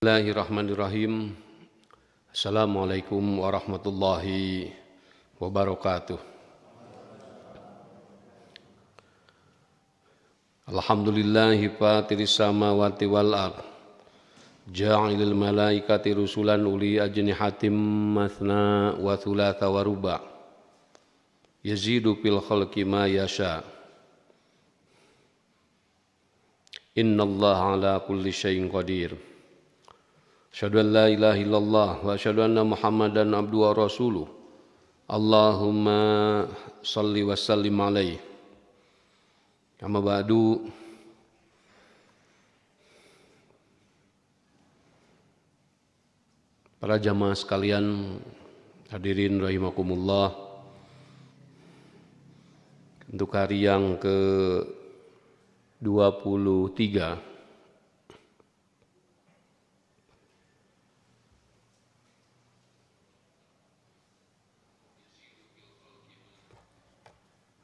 Bismillahirrahmanirrahim. Assalamualaikum warahmatullahi wabarakatuh. Alhamdulillahi fatiris samawati wal ard, ja'ilil malaikati rusulan uli ajnihatim mathna wa thulatha wa ruba, yazidu fil khalqi ma yasha. Innallaha ala kulli syai'in qadir. Asyhadu an la ilaha illallah wa asyhadu anna Muhammadan abduhu wa rasuluh. Allahumma shalli wa sallim alaihi. Amma ba'du. Para jamaah sekalian, hadirin rahimakumullah. Untuk hari yang ke-23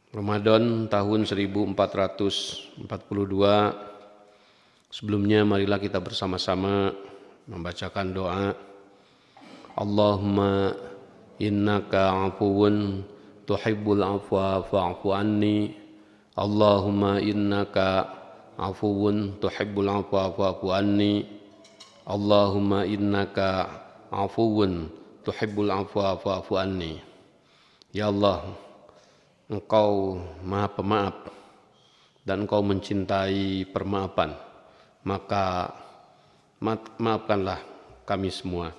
Ramadan tahun 1442. Sebelumnya marilah kita bersama-sama membacakan doa. Allahumma innaka afuwun tuhibbul afwa fa'fu anni. Allahumma innaka afuwun tuhibbul afwa fa'fu anni. Allahumma innaka afuwun tuhibbul afwa fa'fu anni. Ya Allah, Engkau Maha Pemaaf dan Engkau mencintai permaafan, maka maafkanlah kami semua.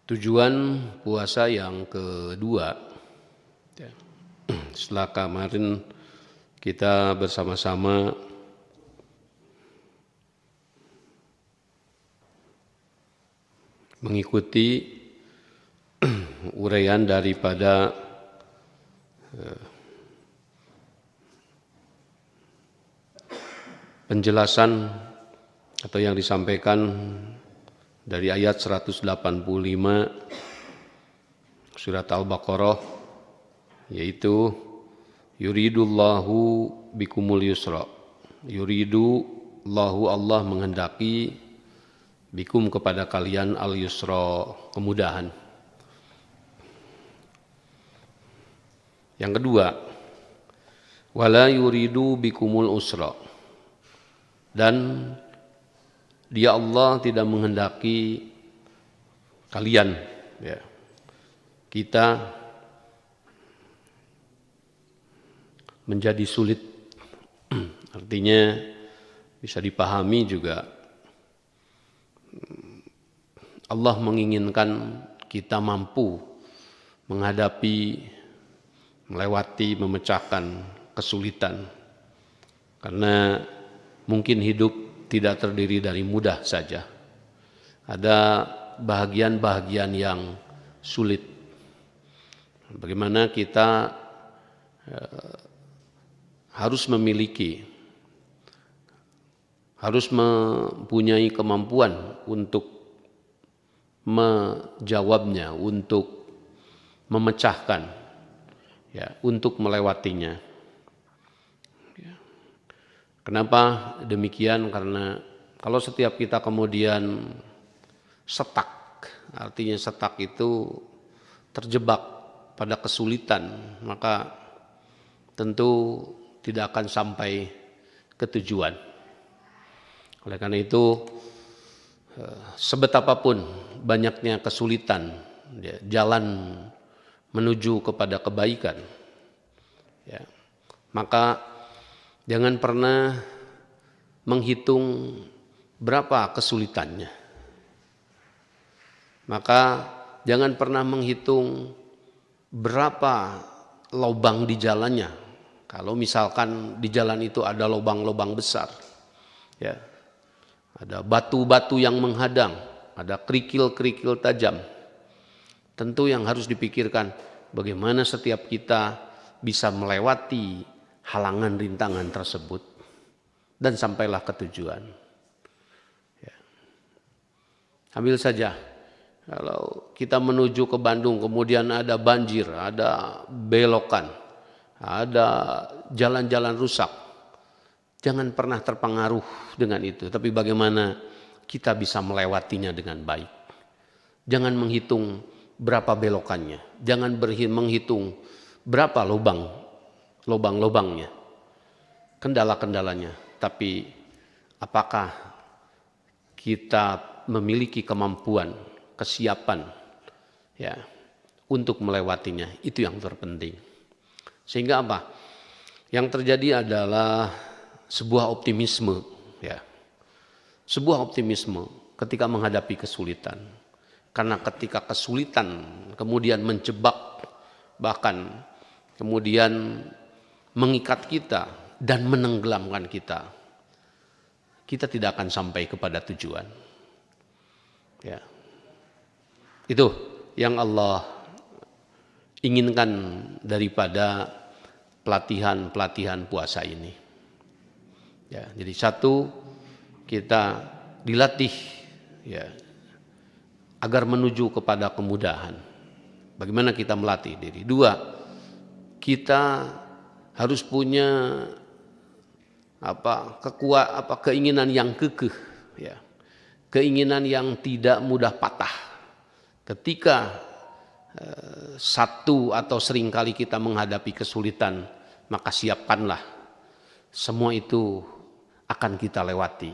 Tujuan puasa yang kedua, setelah kemarin kita bersama-sama mengikuti uraian daripada penjelasan atau yang disampaikan dari ayat 185 surat Al-Baqarah, yaitu yuridullahu bikumul yusra. Yuridullahu, Allah menghendaki, bikum kepada kalian al-yusra, kemudahan. Yang kedua, wala yuridu bikumul usra, dan Dia Allah tidak menghendaki kalian, kita menjadi sulit. Artinya bisa dipahami juga, Allah menginginkan kita mampu menghadapi, melewati, memecahkan kesulitan. Karena mungkin hidup tidak terdiri dari mudah saja. Ada bahagian-bahagian yang sulit. Bagaimana kita harus mempunyai kemampuan untuk menjawabnya, untuk memecahkan, untuk melewatinya. Kenapa demikian? Karena kalau setiap kita kemudian stuck, artinya stuck itu terjebak pada kesulitan, maka tentu tidak akan sampai ke tujuan. Oleh karena itu, sebetapapun banyaknya kesulitan, jalan menuju kepada kebaikan, maka jangan pernah menghitung berapa kesulitannya. Maka jangan pernah menghitung berapa lubang di jalannya. Kalau misalkan di jalan itu ada lubang-lubang besar, ada batu-batu yang menghadang, ada kerikil-kerikil tajam. Tentu yang harus dipikirkan, bagaimana setiap kita bisa melewati halangan rintangan tersebut dan sampailah ke tujuan. Ya. Ambil saja, kalau kita menuju ke Bandung kemudian ada banjir, ada belokan, ada jalan-jalan rusak, jangan pernah terpengaruh dengan itu, tapi bagaimana kita bisa melewatinya dengan baik. Jangan menghitung berapa belokannya, jangan menghitung berapa lubang-lubangnya, kendala-kendalanya, tapi apakah kita memiliki kemampuan, kesiapan ya untuk melewatinya, itu yang terpenting. Sehingga apa? Yang terjadi adalah sebuah optimisme ya. Sebuah optimisme ketika menghadapi kesulitan. Karena ketika kesulitan kemudian menjebak, bahkan kemudian mengikat kita dan menenggelamkan kita, kita tidak akan sampai kepada tujuan. Ya. Itu yang Allah inginkan daripada pelatihan puasa ini. Ya, jadi satu, kita dilatih ya agar menuju kepada kemudahan. Bagaimana kita melatih diri? Dua, kita harus punya keinginan yang kekeh ya. Keinginan yang tidak mudah patah. Ketika satu atau seringkali kita menghadapi kesulitan, maka siapkanlah semua itu akan kita lewati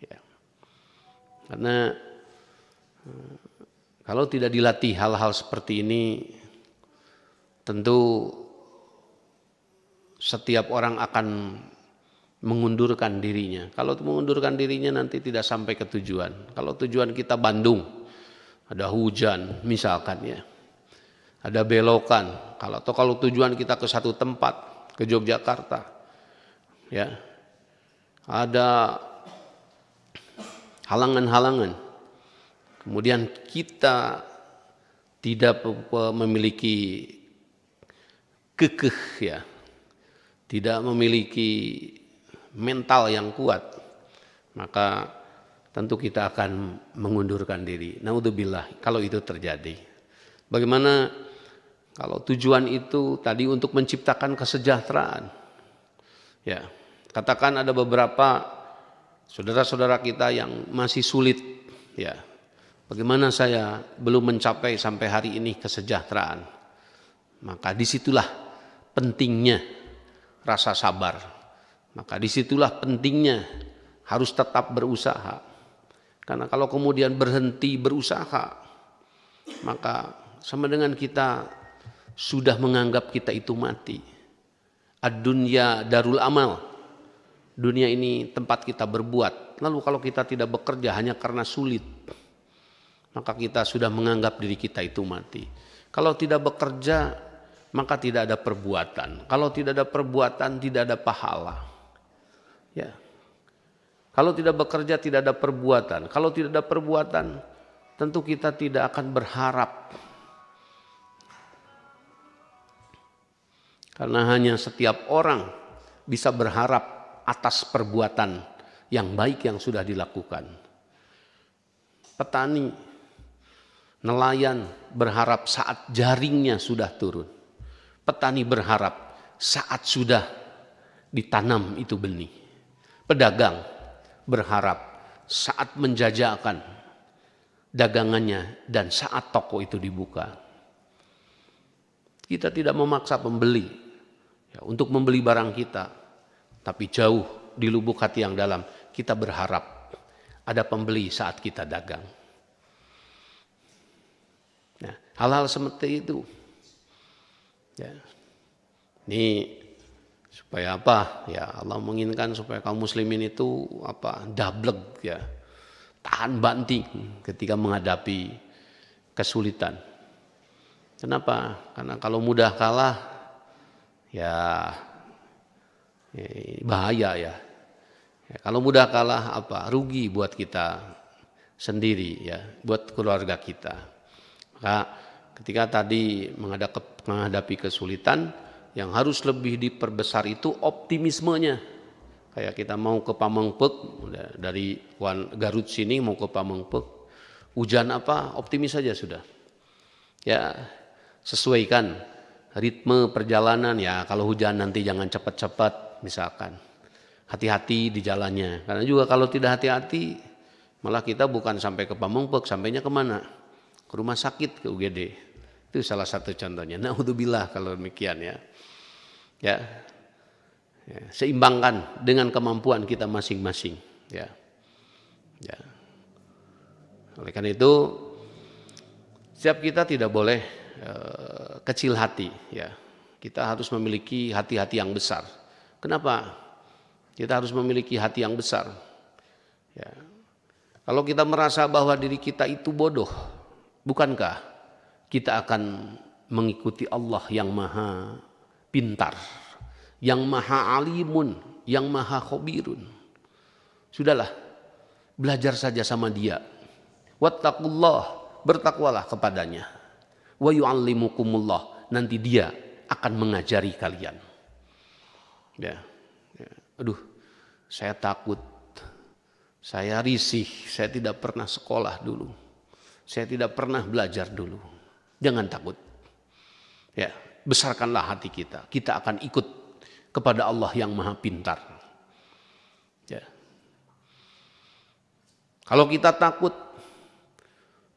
ya. Karena kalau tidak dilatih hal-hal seperti ini, tentu setiap orang akan mengundurkan dirinya. Kalau mengundurkan dirinya nanti tidak sampai ke tujuan. Kalau tujuan kita Bandung, ada hujan misalkan ya, ada belokan. Kalau tujuan kita ke satu tempat, ke Yogyakarta, ya, ada halangan-halangan. Kemudian kita tidak memiliki kekeh ya, tidak memiliki mental yang kuat, maka tentu kita akan mengundurkan diri. Naudzubillah kalau itu terjadi. Bagaimana kalau tujuan itu tadi untuk menciptakan kesejahteraan? Ya, katakan ada beberapa saudara-saudara kita yang masih sulit ya. Bagaimana saya belum mencapai sampai hari ini kesejahteraan? Maka disitulah pentingnya rasa sabar. Maka disitulah pentingnya harus tetap berusaha. Karena kalau kemudian berhenti berusaha, maka sama dengan kita sudah menganggap kita itu mati. Ad-dunya darul amal. Dunia ini tempat kita berbuat. Lalu kalau kita tidak bekerja hanya karena sulit, maka kita sudah menganggap diri kita itu mati. Kalau tidak bekerja, maka tidak ada perbuatan. Kalau tidak ada perbuatan, tidak ada pahala. Ya. Kalau tidak bekerja, tidak ada perbuatan. Kalau tidak ada perbuatan, tentu kita tidak akan berharap. Karena hanya setiap orang bisa berharap atas perbuatan yang baik yang sudah dilakukan. Petani, nelayan berharap saat jaringnya sudah turun. Petani berharap saat sudah ditanam itu benih. Pedagang berharap saat menjajakan dagangannya dan saat toko itu dibuka. Kita tidak memaksa pembeli ya, untuk membeli barang kita, tapi jauh di lubuk hati yang dalam kita berharap ada pembeli saat kita dagang. Nah, hal-hal seperti itu. Ya. Ini supaya apa? Ya, Allah menginginkan supaya kaum muslimin itu dableg ya. Tahan banting ketika menghadapi kesulitan. Kenapa? Karena kalau mudah kalah ya bahaya ya. Kalau mudah kalah rugi buat kita sendiri ya, buat keluarga kita. Maka ketika tadi menghadapi kesulitan, Yang harus lebih diperbesar itu optimismenya. Kayak kita mau ke Pamengpeuk, dari Garut sini mau ke Pamengpeuk, hujan apa, optimis saja sudah. Ya, sesuaikan ritme perjalanan ya, kalau hujan nanti jangan cepat-cepat misalkan. Hati-hati di jalannya. Karena juga kalau tidak hati-hati, malah kita bukan sampai ke Pamengpeuk, sampainya kemana? Ke rumah sakit, ke UGD. Itu salah satu contohnya. Naudzubillah kalau demikian ya. Ya, seimbangkan dengan kemampuan kita masing-masing. Ya. Oleh karena itu, setiap kita tidak boleh kecil hati. Ya. Kita harus memiliki hati-hati yang besar. Kenapa? Kita harus memiliki hati yang besar. Ya. Kalau kita merasa bahwa diri kita itu bodoh, bukankah kita akan mengikuti Allah yang maha pintar, yang maha alimun, yang maha khobirun. Sudahlah, belajar saja sama dia. Wattaqullah, bertakwalah kepadanya. Wa yu'allimukumullah, nanti dia akan mengajari kalian. Ya. Aduh, saya takut, saya risih, saya tidak pernah sekolah dulu, saya tidak pernah belajar dulu. Jangan takut. Ya, besarkanlah hati kita. Kita akan ikut kepada Allah yang maha pintar. Ya. Kalau kita takut,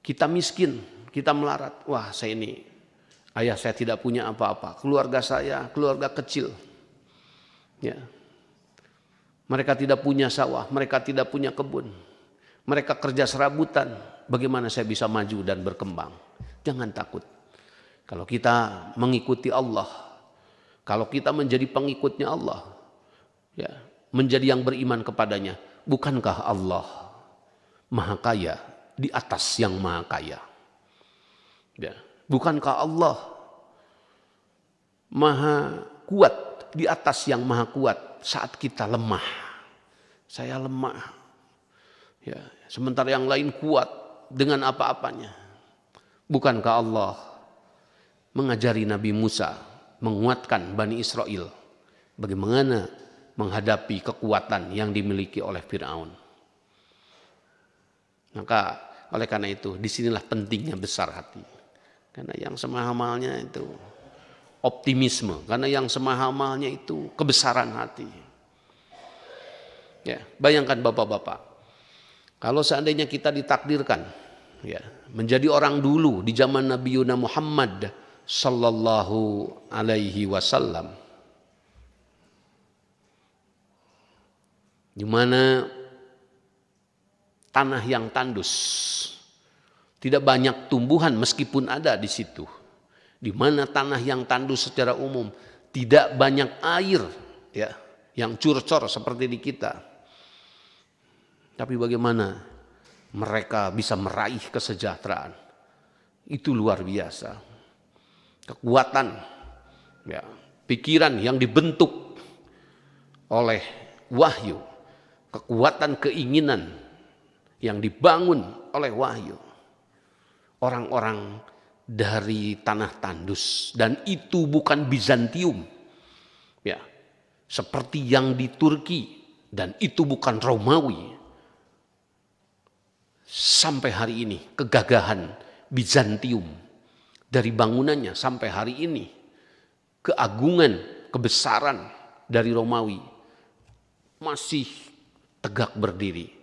kita miskin, kita melarat. Wah, saya ini, ayah saya tidak punya apa-apa. Keluarga saya, keluarga kecil. Ya. Mereka tidak punya sawah, mereka tidak punya kebun. Mereka kerja serabutan. Bagaimana saya bisa maju dan berkembang? Jangan takut. Kalau kita mengikuti Allah, kalau kita menjadi pengikutnya Allah, ya, menjadi yang beriman kepadanya, bukankah Allah maha kaya di atas yang maha kaya? Ya, bukankah Allah maha kuat di atas yang maha kuat saat kita lemah? Saya lemah. Ya, sementara yang lain kuat dengan apa-apanya. Bukankah Allah mengajari Nabi Musa, menguatkan Bani Israel bagaimana menghadapi kekuatan yang dimiliki oleh Fir'aun? Maka oleh karena itu disinilah pentingnya besar hati. Karena yang semahamalnya itu optimisme, karena yang semahamalnya itu kebesaran hati. Ya, bayangkan bapak-bapak, kalau seandainya kita ditakdirkan ya menjadi orang dulu di zaman Nabi Muhammad sallallahu alaihi wasallam, di mana tanah yang tandus, tidak banyak tumbuhan meskipun ada di situ. Di mana tanah yang tandus secara umum, tidak banyak air ya yang curcor seperti di kita. Tapi bagaimana mereka bisa meraih kesejahteraan? Itu luar biasa. Kekuatan ya, pikiran yang dibentuk oleh wahyu, kekuatan keinginan yang dibangun oleh wahyu. Orang-orang dari tanah tandus, dan itu bukan Bizantium ya seperti yang di Turki, dan itu bukan Romawi. Sampai hari ini kegagahan Bizantium dari bangunannya sampai hari ini, keagungan, kebesaran dari Romawi masih tegak berdiri.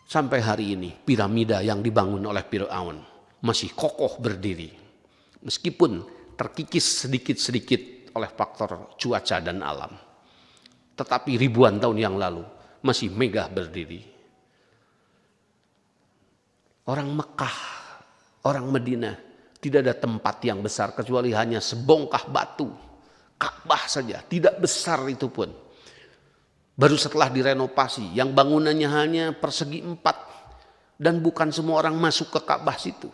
Sampai hari ini piramida yang dibangun oleh Fir'aun masih kokoh berdiri. Meskipun terkikis sedikit-sedikit oleh faktor cuaca dan alam. Tetapi ribuan tahun yang lalu masih megah berdiri. Orang Mekah, orang Madinah tidak ada tempat yang besar kecuali hanya sebongkah batu. Ka'bah saja, tidak besar itu pun. Baru setelah direnovasi, yang bangunannya hanya persegi 4. Dan bukan semua orang masuk ke Ka'bah situ.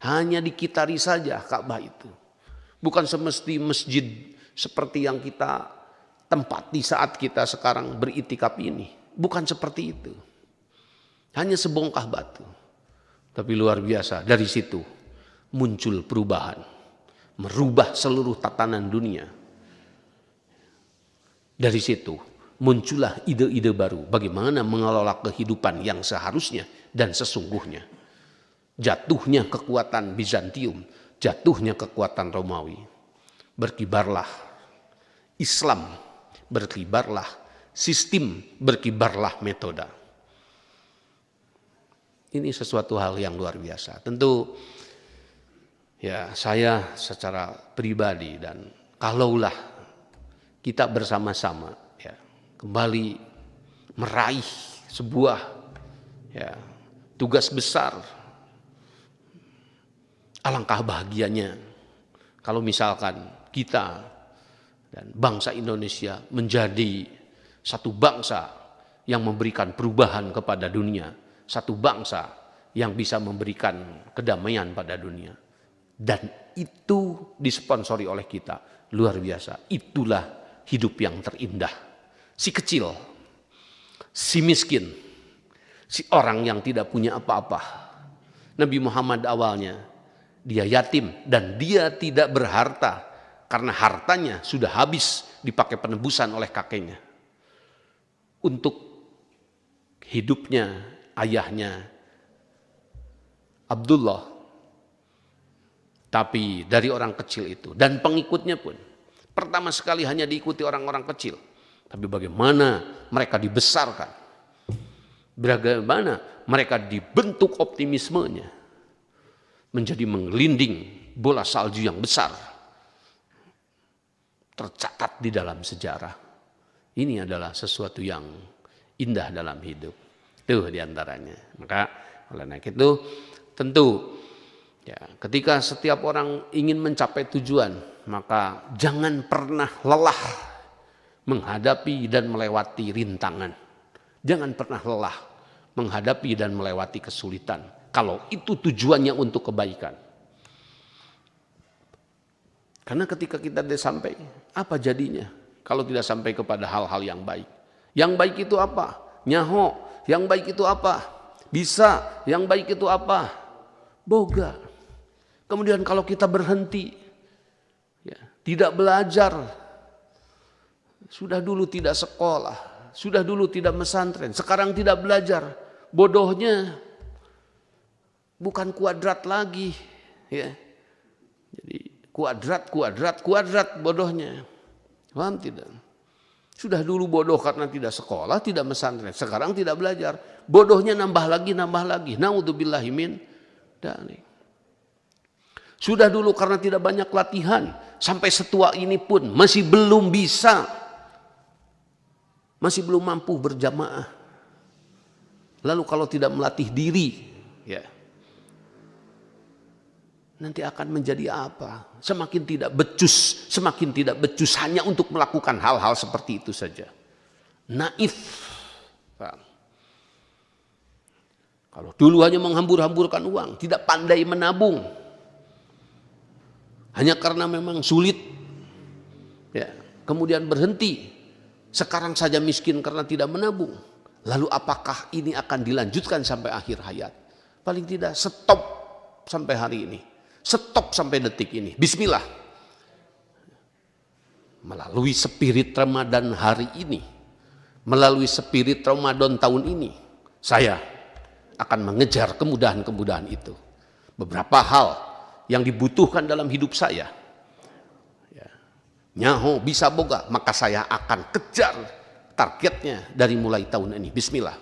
Hanya dikitari saja Ka'bah itu. Bukan semesti masjid seperti yang kita tempati saat kita sekarang beritikaf ini. Bukan seperti itu. Hanya sebongkah batu. Tapi luar biasa, dari situ muncul perubahan. merubah seluruh tatanan dunia. Dari situ muncullah ide-ide baru bagaimana mengelola kehidupan yang seharusnya dan sesungguhnya. Jatuhnya kekuatan Bizantium, jatuhnya kekuatan Romawi. Berkibarlah Islam, berkibarlah sistem, berkibarlah metode. Ini sesuatu hal yang luar biasa. Tentu ya saya secara pribadi dan kalaulah kita bersama-sama ya kembali meraih sebuah ya tugas besar, alangkah bahagianya kalau misalkan kita dan bangsa Indonesia menjadi satu bangsa yang memberikan perubahan kepada dunia, satu bangsa yang bisa memberikan kedamaian pada dunia. Dan itu disponsori oleh kita, luar biasa. Itulah hidup yang terindah. Si kecil, si miskin, si orang yang tidak punya apa-apa. Nabi Muhammad awalnya, dia yatim dan dia tidak berharta karena hartanya sudah habis dipakai penebusan oleh kakeknya. Untuk hidupnya ayahnya Abdullah. Tapi dari orang kecil itu dan pengikutnya pun pertama sekali hanya diikuti orang-orang kecil. Tapi bagaimana mereka dibesarkan, bagaimana mereka dibentuk optimismenya menjadi menggelinding bola salju yang besar, tercatat di dalam sejarah. Ini adalah sesuatu yang indah dalam hidup. Itu diantaranya. Maka oleh itu tentu ya, ketika setiap orang ingin mencapai tujuan, maka jangan pernah lelah menghadapi dan melewati rintangan. Jangan pernah lelah menghadapi dan melewati kesulitan. Kalau itu tujuannya untuk kebaikan. Karena ketika kita tidak sampai, apa jadinya? Kalau tidak sampai kepada hal-hal yang baik. Yang baik itu apa? Nyaho. Yang baik itu apa? Bisa. Yang baik itu apa? Boga. Kemudian kalau kita berhenti, ya, tidak belajar, sudah dulu tidak sekolah, sudah dulu tidak mesantren, sekarang tidak belajar, bodohnya bukan kuadrat lagi, ya. Jadi kuadrat bodohnya, paham tidak? Sudah dulu bodoh karena tidak sekolah, tidak mesantren, sekarang tidak belajar, bodohnya nambah lagi. Naudzubillahi min dzalik. Sudah dulu karena tidak banyak latihan, sampai setua ini pun masih belum bisa, masih belum mampu berjamaah. Lalu kalau tidak melatih diri, ya, nanti akan menjadi apa? Semakin tidak becus hanya untuk melakukan hal-hal seperti itu saja. Naif. Kalau dulu hanya menghambur-hamburkan uang, tidak pandai menabung. Hanya karena memang sulit, ya, kemudian berhenti. Sekarang saja miskin karena tidak menabung. Lalu apakah ini akan dilanjutkan sampai akhir hayat? Paling tidak stop sampai hari ini. Stop sampai detik ini. Bismillah. Melalui spirit Ramadan hari ini, melalui spirit Ramadan tahun ini, saya akan mengejar kemudahan-kemudahan itu. Beberapa hal yang dibutuhkan dalam hidup saya, ya, nyaho bisa boga, maka saya akan kejar targetnya dari mulai tahun ini. Bismillah.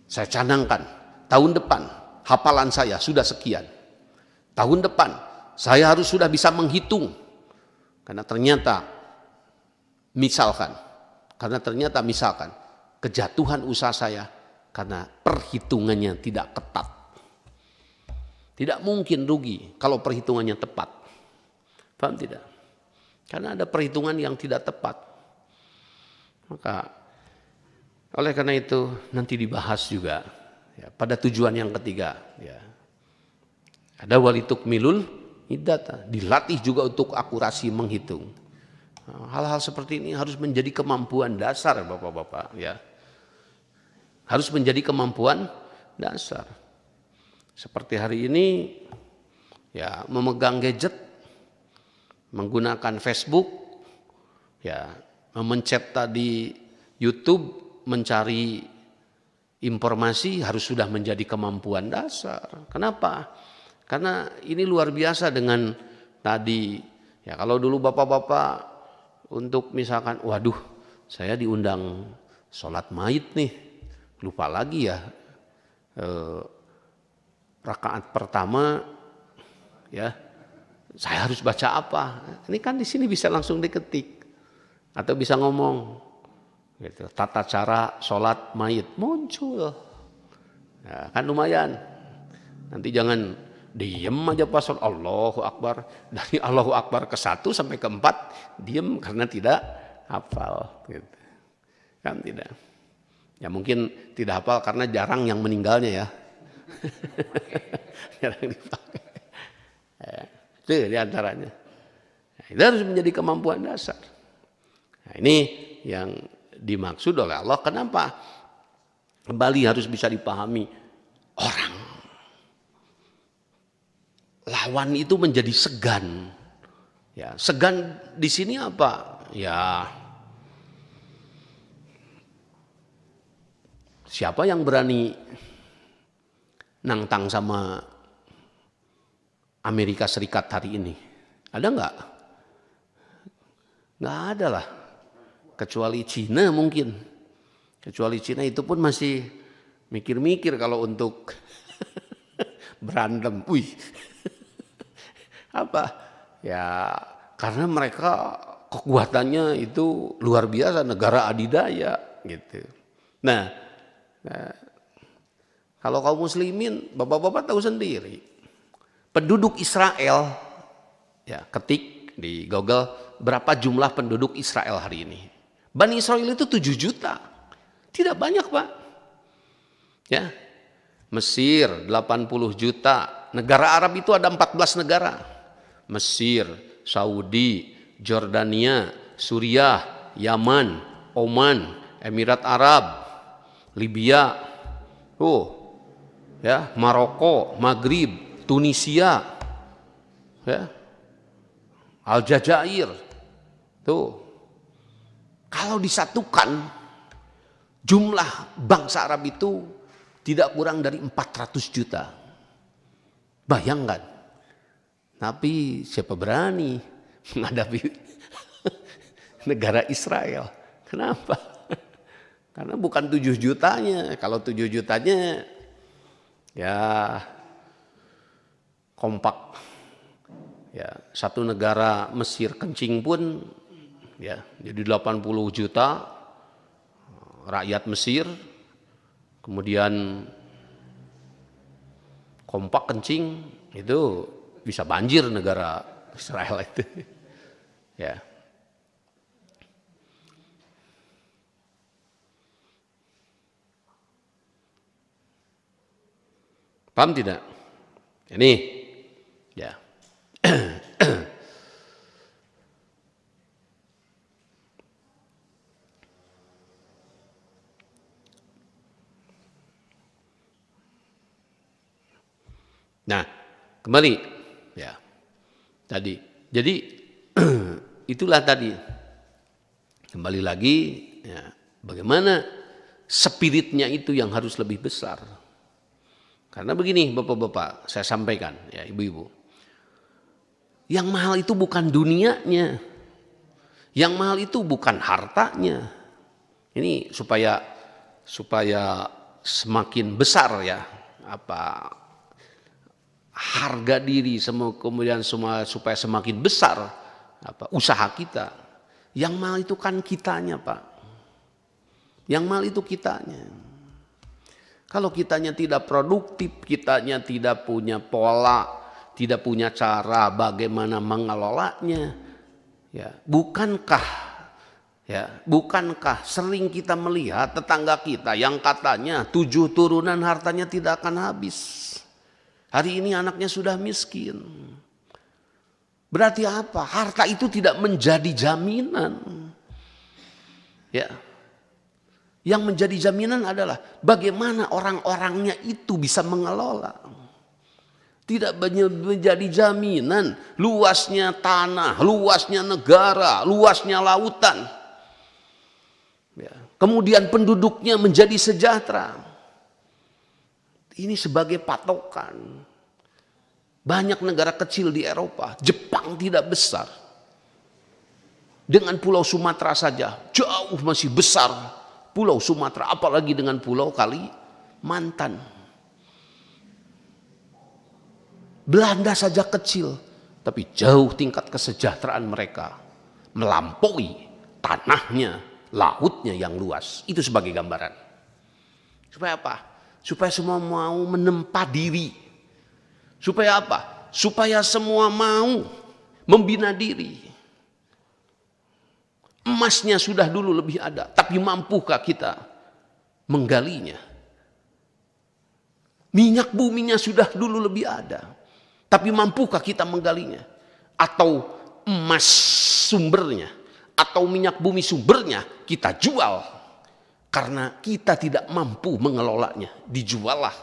Saya canangkan tahun depan hafalan saya sudah sekian. Tahun depan saya harus sudah bisa menghitung. Karena ternyata misalkan kejatuhan usaha saya karena perhitungannya tidak ketat. Tidak mungkin rugi kalau perhitungannya tepat. Paham tidak? Karena ada perhitungan yang tidak tepat. Maka oleh karena itu nanti dibahas juga, ya, pada tujuan yang ketiga, ya. Ada walitukmilul iddata, dilatih juga untuk akurasi menghitung. Hal-hal seperti ini harus menjadi kemampuan dasar, Bapak-bapak, ya. Harus menjadi kemampuan dasar. Seperti hari ini ya memegang gadget, menggunakan Facebook, ya memencet tadi YouTube, mencari informasi harus sudah menjadi kemampuan dasar. Kenapa? Karena ini luar biasa dengan tadi, ya kalau dulu bapak-bapak untuk misalkan, waduh saya diundang sholat maid nih, lupa lagi ya rakaat pertama ya saya harus baca apa. Ini kan di sini bisa langsung diketik atau bisa ngomong gitu, tata cara sholat maid muncul ya, kan lumayan. Nanti jangan diem aja pas Allahu Akbar, dari Allahu Akbar ke 1 sampai ke 4 diem karena tidak hafal gitu. Kan tidak. Ya mungkin tidak hafal karena jarang yang meninggalnya ya. Jarang dipakai. Ya, itu diantaranya. Nah, itu harus menjadi kemampuan dasar. Nah, ini yang dimaksud oleh Allah. Kenapa? Kembali harus bisa dipahami. Orang lawan itu menjadi segan. Ya, segan di sini apa? Ya, siapa yang berani nantang sama Amerika Serikat hari ini? Ada nggak? Nggak ada lah. Kecuali Cina mungkin. Kecuali Cina itu pun masih mikir-mikir kalau untuk berantem. Wih. Apa? Ya karena mereka kekuatannya itu luar biasa, negara adidaya gitu. Nah, kalau kaum muslimin, bapak-bapak tahu sendiri, penduduk Israel, ya ketik di Google berapa jumlah penduduk Israel hari ini. Bani Israel itu 7 juta, tidak banyak Pak. Ya, Mesir 80 juta, negara Arab itu ada 14 negara. Mesir, Saudi, Jordania, Suriah, Yaman, Oman, Emirat Arab, Libya, ya, Maroko, Maghrib, Tunisia, ya, Aljazair, tuh. Kalau disatukan jumlah bangsa Arab itu tidak kurang dari 400 juta. Bayangkan. Tapi siapa berani menghadapi negara Israel? Kenapa? Karena bukan 7 jutanya. Kalau 7 jutanya ya kompak. Ya, satu negara Mesir kencing pun ya jadi 80 juta rakyat Mesir. Kemudian kompak kencing itu bisa banjir negara Israel itu. Ya. Paham tidak? Ini ya. Nah, kembali ya. Tadi. Jadi itulah tadi. Kembali lagi ya, bagaimana spiritnya itu yang harus lebih besar. Karena begini Bapak-bapak, saya sampaikan ya Ibu-ibu. Yang mahal itu bukan dunianya. Yang mahal itu bukan hartanya. Ini supaya semakin besar ya harga diri, kemudian supaya semakin besar usaha kita. Yang mahal itu kan kitanya Pak. Yang mahal itu kitanya. Kalau kitanya tidak produktif, kitanya tidak punya pola, tidak punya cara bagaimana mengelolanya, ya bukankah sering kita melihat tetangga kita yang katanya 7 turunan hartanya tidak akan habis. Hari ini anaknya sudah miskin. Berarti apa? Harta itu tidak menjadi jaminan. Ya. Yang menjadi jaminan adalah bagaimana orang-orangnya itu bisa mengelola. Tidak menjadi jaminan luasnya tanah, luasnya negara, luasnya lautan. Ya. Kemudian penduduknya menjadi sejahtera. Ini sebagai patokan. Banyak negara kecil di Eropa, Jepang tidak besar. Dengan Pulau Sumatera saja, jauh masih besar Pulau Sumatera, apalagi dengan Pulau Kalimantan. Belanda saja kecil, tapi jauh tingkat kesejahteraan mereka. Melampaui tanahnya, lautnya yang luas. Itu sebagai gambaran. Supaya apa? Supaya semua mau menempa diri. Supaya apa? Supaya semua mau membina diri. Emasnya sudah dulu lebih ada, tapi mampukah kita menggalinya? Minyak buminya sudah dulu lebih ada, tapi mampukah kita menggalinya? Atau emas sumbernya, atau minyak bumi sumbernya kita jual karena kita tidak mampu mengelolanya, dijuallah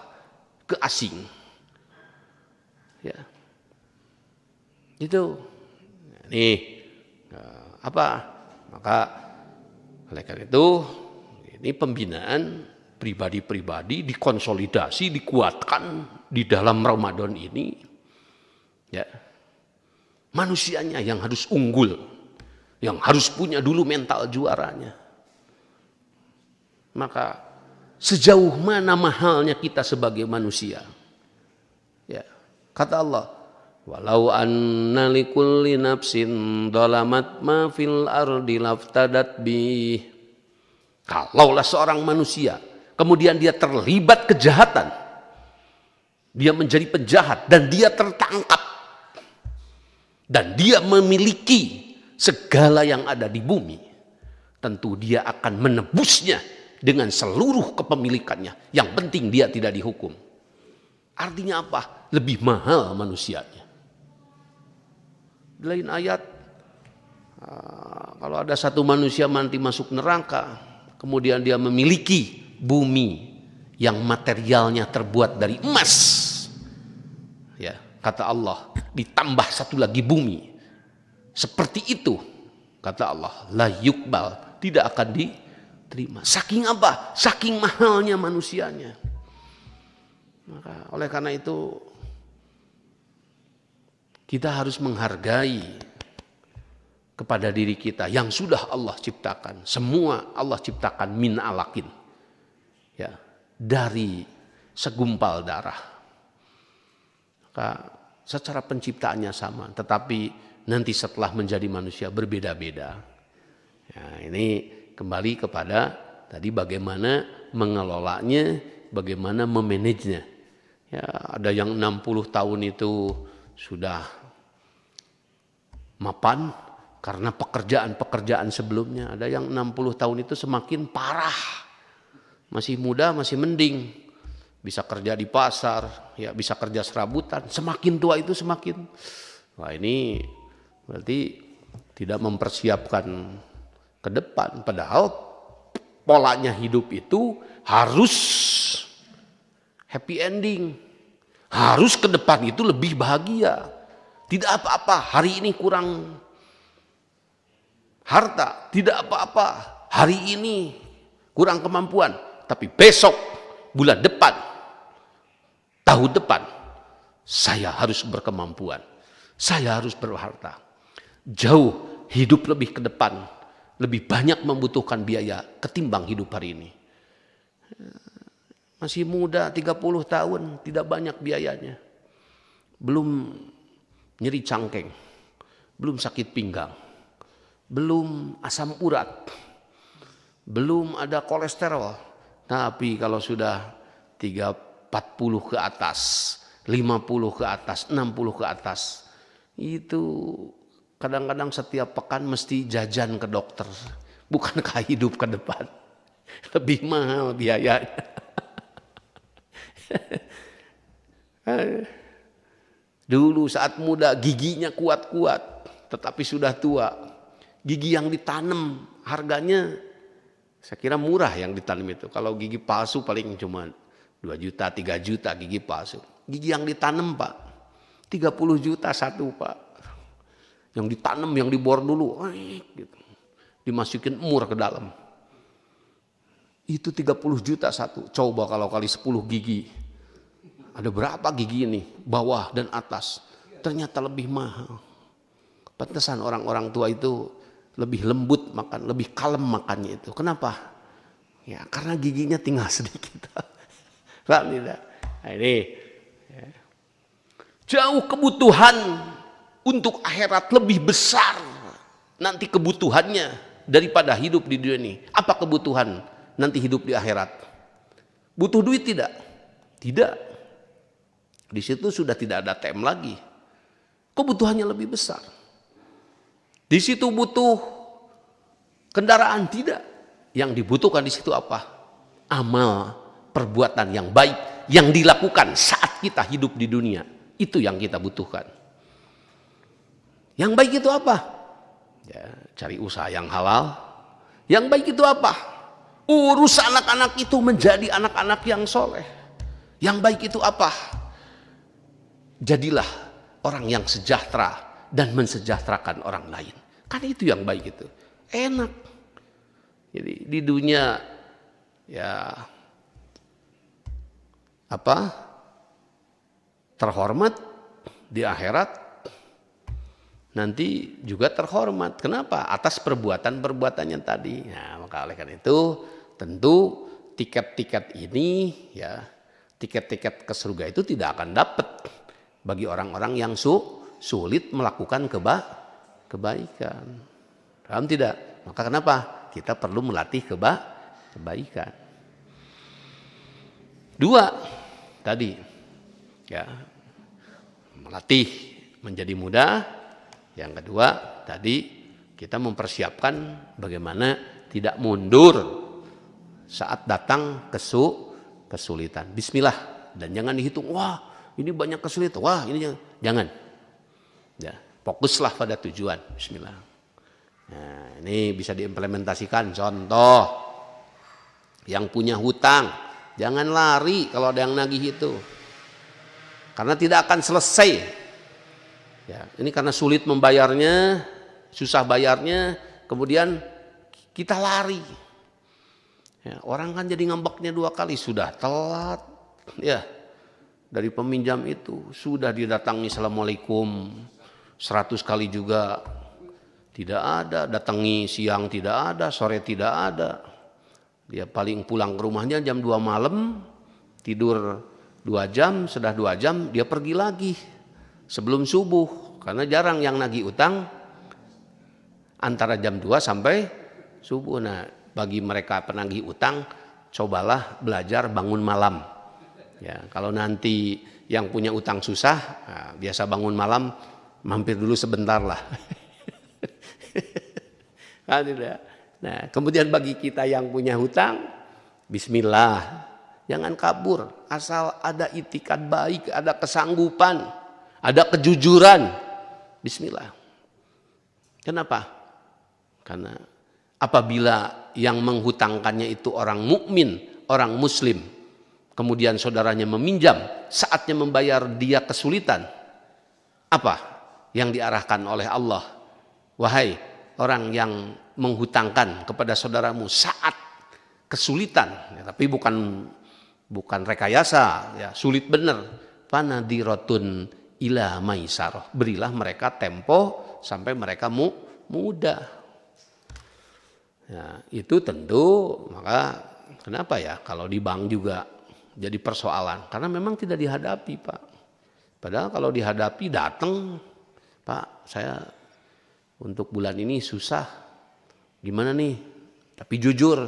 ke asing. Ya, itu nih apa? Maka oleh karena itu ini pembinaan pribadi-pribadi dikonsolidasi, dikuatkan di dalam Ramadan ini. Ya, manusianya yang harus unggul, yang harus punya dulu mental juaranya. Maka sejauh mana mahalnya kita sebagai manusia? Ya, kata Allah, walau anna likulli nafsin dhalamat ma fil ardi laftadat bi. Kalaulah seorang manusia kemudian dia terlibat kejahatan, dia menjadi penjahat dan dia tertangkap dan dia memiliki segala yang ada di bumi, tentu dia akan menebusnya dengan seluruh kepemilikannya. Yang penting dia tidak dihukum. Artinya apa? Lebih mahal manusianya. Di lain ayat, kalau ada satu manusia nanti masuk neraka, kemudian dia memiliki bumi yang materialnya terbuat dari emas, ya, kata Allah, ditambah satu lagi bumi seperti itu, kata Allah, la yukbal, tidak akan diterima. Saking apa? Saking mahalnya manusianya. Maka oleh karena itu kita harus menghargai kepada diri kita yang sudah Allah ciptakan. Semua Allah ciptakan min alakin, ya, dari segumpal darah. Maka secara penciptaannya sama, tetapi nanti setelah menjadi manusia berbeda-beda. Ya, ini kembali kepada tadi bagaimana mengelolanya, bagaimana memanagenya. Ya, ada yang 60 tahun itu sudah mapan karena pekerjaan-pekerjaan sebelumnya. Ada yang 60 tahun itu semakin parah. Masih muda masih mending, bisa kerja di pasar, ya bisa kerja serabutan. Semakin tua itu semakin, wah ini berarti tidak mempersiapkan ke depan. Padahal polanya hidup itu harus happy ending, harus ke depan itu lebih bahagia. Tidak apa-apa hari ini kurang harta, tidak apa-apa hari ini kurang kemampuan, tapi besok, bulan depan, tahun depan saya harus berkemampuan, saya harus berharta. Jauh hidup lebih ke depan, lebih banyak membutuhkan biaya ketimbang hidup hari ini. Masih muda 30 tahun, tidak banyak biayanya. Belum nyeri cangkeng, belum sakit pinggang, belum asam urat, belum ada kolesterol. Tapi kalau sudah 40 ke atas, 50 ke atas, 60 ke atas, itu kadang-kadang setiap pekan mesti jajan ke dokter. Bukankah hidup ke depan lebih mahal biayanya? Dulu saat muda giginya kuat-kuat, tetapi sudah tua, gigi yang ditanam harganya saya kira murah yang ditanam itu. Kalau gigi palsu paling cuma 2 juta, 3 juta gigi palsu. Gigi yang ditanam Pak, 30 juta satu, Pak. Yang ditanam, yang dibor dulu, gitu. Dimasukin mur ke dalam. Itu 30 juta satu. Coba kalau kali 10 gigi. Ada berapa gigi ini? Bawah dan atas. Ternyata lebih mahal. Pantesan orang-orang tua itu lebih lembut makan, lebih kalem makannya itu. Kenapa? Ya karena giginya tinggal sedikit. Paham tidak? Nah, ini ya. Jauh kebutuhan untuk akhirat lebih besar nanti kebutuhannya daripada hidup di dunia ini. Apa kebutuhan nanti hidup di akhirat? Butuh duit tidak? Tidak. Di situ sudah tidak ada TM lagi. Kebutuhannya lebih besar. Di situ butuh kendaraan tidak. Yang dibutuhkan di situ apa? Amal, perbuatan yang baik yang dilakukan saat kita hidup di dunia. Itu yang kita butuhkan. Yang baik itu apa? Ya, cari usaha yang halal. Yang baik itu apa? Urus anak-anak itu menjadi anak-anak yang soleh. Yang baik itu apa? Jadilah orang yang sejahtera dan mensejahterakan orang lain. Kan itu yang baik itu. Enak. Jadi di dunia ya apa? Terhormat, di akhirat nanti juga terhormat. Kenapa? Atas perbuatan-perbuatannya tadi. Nah, maka oleh karena itu tentu tiket-tiket ini ya, tiket-tiket ke surga itu tidak akan dapat bagi orang-orang yang sulit melakukan kebaikan. Paham tidak? Maka kenapa? Kita perlu melatih kebaikan. 2 tadi ya, melatih menjadi muda. Yang kedua tadi kita mempersiapkan bagaimana tidak mundur saat datang kesulitan. Bismillah, dan jangan dihitung, wah ini banyak kesulitan, wah ini jangan. Ya, fokuslah pada tujuan. Bismillah. Nah, ini bisa diimplementasikan. Contoh, yang punya hutang, jangan lari kalau ada yang nagih itu. Karena tidak akan selesai. Ya, ini karena sulit membayarnya, susah bayarnya, kemudian kita lari. Ya, orang kan jadi ngambeknya 2 kali, sudah telat. Ya, dari peminjam itu sudah didatangi assalamualaikum 100 kali juga tidak ada, datangi siang tidak ada, sore tidak ada. Dia paling pulang ke rumahnya jam 2 malam, tidur 2 jam, sudah 2 jam dia pergi lagi sebelum subuh. Karena jarang yang nagih utang antara jam 2 sampai subuh. Nah, bagi mereka penagih utang, cobalah belajar bangun malam. Ya, kalau nanti yang punya utang susah, nah, biasa bangun malam, mampir dulu sebentar lah. Nah, kemudian bagi kita yang punya hutang, bismillah, jangan kabur, asal ada itikad baik, ada kesanggupan, ada kejujuran, bismillah. Kenapa? Karena apabila yang menghutangkannya itu orang mukmin, orang muslim, kemudian saudaranya meminjam, saatnya membayar dia kesulitan, apa yang diarahkan oleh Allah? Wahai orang yang menghutangkan kepada saudaramu saat kesulitan, ya, tapi bukan rekayasa, ya, sulit benar. Panadiratun ila maisarah, berilah mereka tempo sampai mereka mudah. Ya, itu tentu, maka kenapa ya kalau di bank juga jadi persoalan, karena memang tidak dihadapi, Pak. Padahal kalau dihadapi datang, Pak, saya untuk bulan ini susah, gimana nih? Tapi jujur,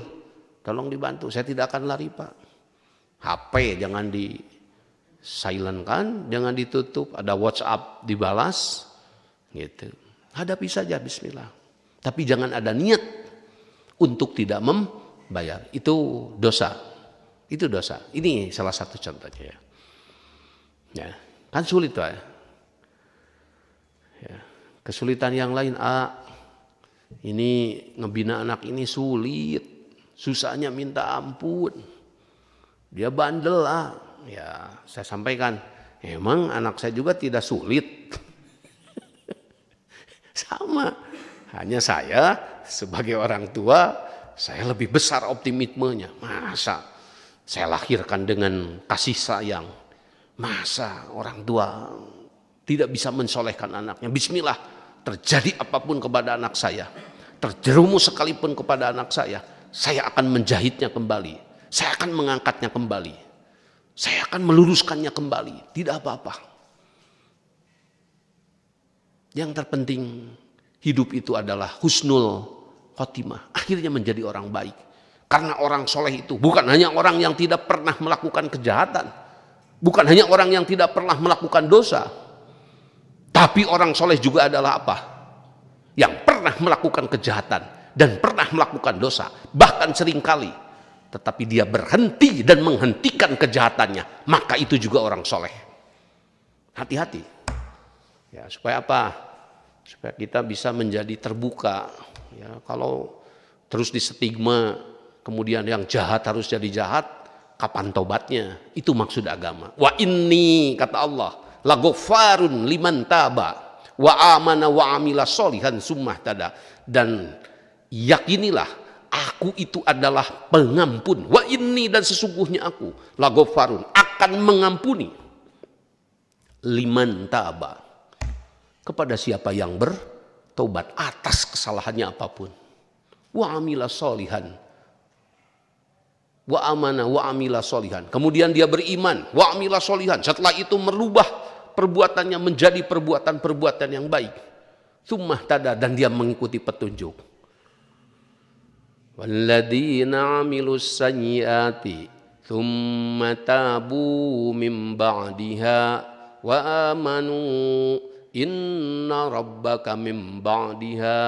tolong dibantu, saya tidak akan lari, Pak. HP jangan di silent kan, jangan ditutup, ada WhatsApp dibalas, gitu. Hadapi saja, bismillah. Tapi jangan ada niat untuk tidak membayar, itu dosa. Itu dosa. Ini salah satu contohnya. Ya, kan sulit, Pak. Ya. Kesulitan yang lain, ini ngebina anak ini sulit, susahnya minta ampun, dia bandel, ya saya sampaikan, Emang anak saya juga tidak sulit. Sama. Hanya saya sebagai orang tua, saya lebih besar optimismenya. Masa saya lahirkan dengan kasih sayang. Masa orang tua tidak bisa mensolehkan anaknya. Bismillah, terjadi apapun kepada anak saya, terjerumus sekalipun kepada anak saya akan menjahitnya kembali. Saya akan mengangkatnya kembali. Saya akan meluruskannya kembali. Tidak apa-apa. Yang terpenting hidup itu adalah husnul khotimah. Akhirnya menjadi orang baik. Karena orang soleh itu bukan hanya orang yang tidak pernah melakukan kejahatan. Bukan hanya orang yang tidak pernah melakukan dosa. Tapi orang soleh juga adalah apa? Yang pernah melakukan kejahatan dan pernah melakukan dosa. Bahkan seringkali. Tetapi dia berhenti dan menghentikan kejahatannya. Maka itu juga orang soleh. Hati-hati. Ya, supaya apa? Supaya kita bisa menjadi terbuka. Ya, kalau terus distigma, kemudian yang jahat harus jadi jahat, kapan tobatnya? Itu maksud agama. Wa inni, kata Allah, laghaffarun liman taba wa amana wa amila sholihan summah tada. Dan yakinilah, aku itu adalah pengampun. Wa inni, dan sesungguhnya aku laghaffarun, akan mengampuni liman taba, kepada siapa yang bertobat atas kesalahannya apapun. Wa amila sholihan, wa amana wa amila sholihan. Kemudian dia beriman, wa amila sholihan. Setelah itu merubah perbuatannya menjadi perbuatan-perbuatan yang baik. Summah tada, dan dia mengikuti petunjuk. Walladzina amilus sayyiati thumma tabu min ba'diha wa amanu inna rabbaka min ba'diha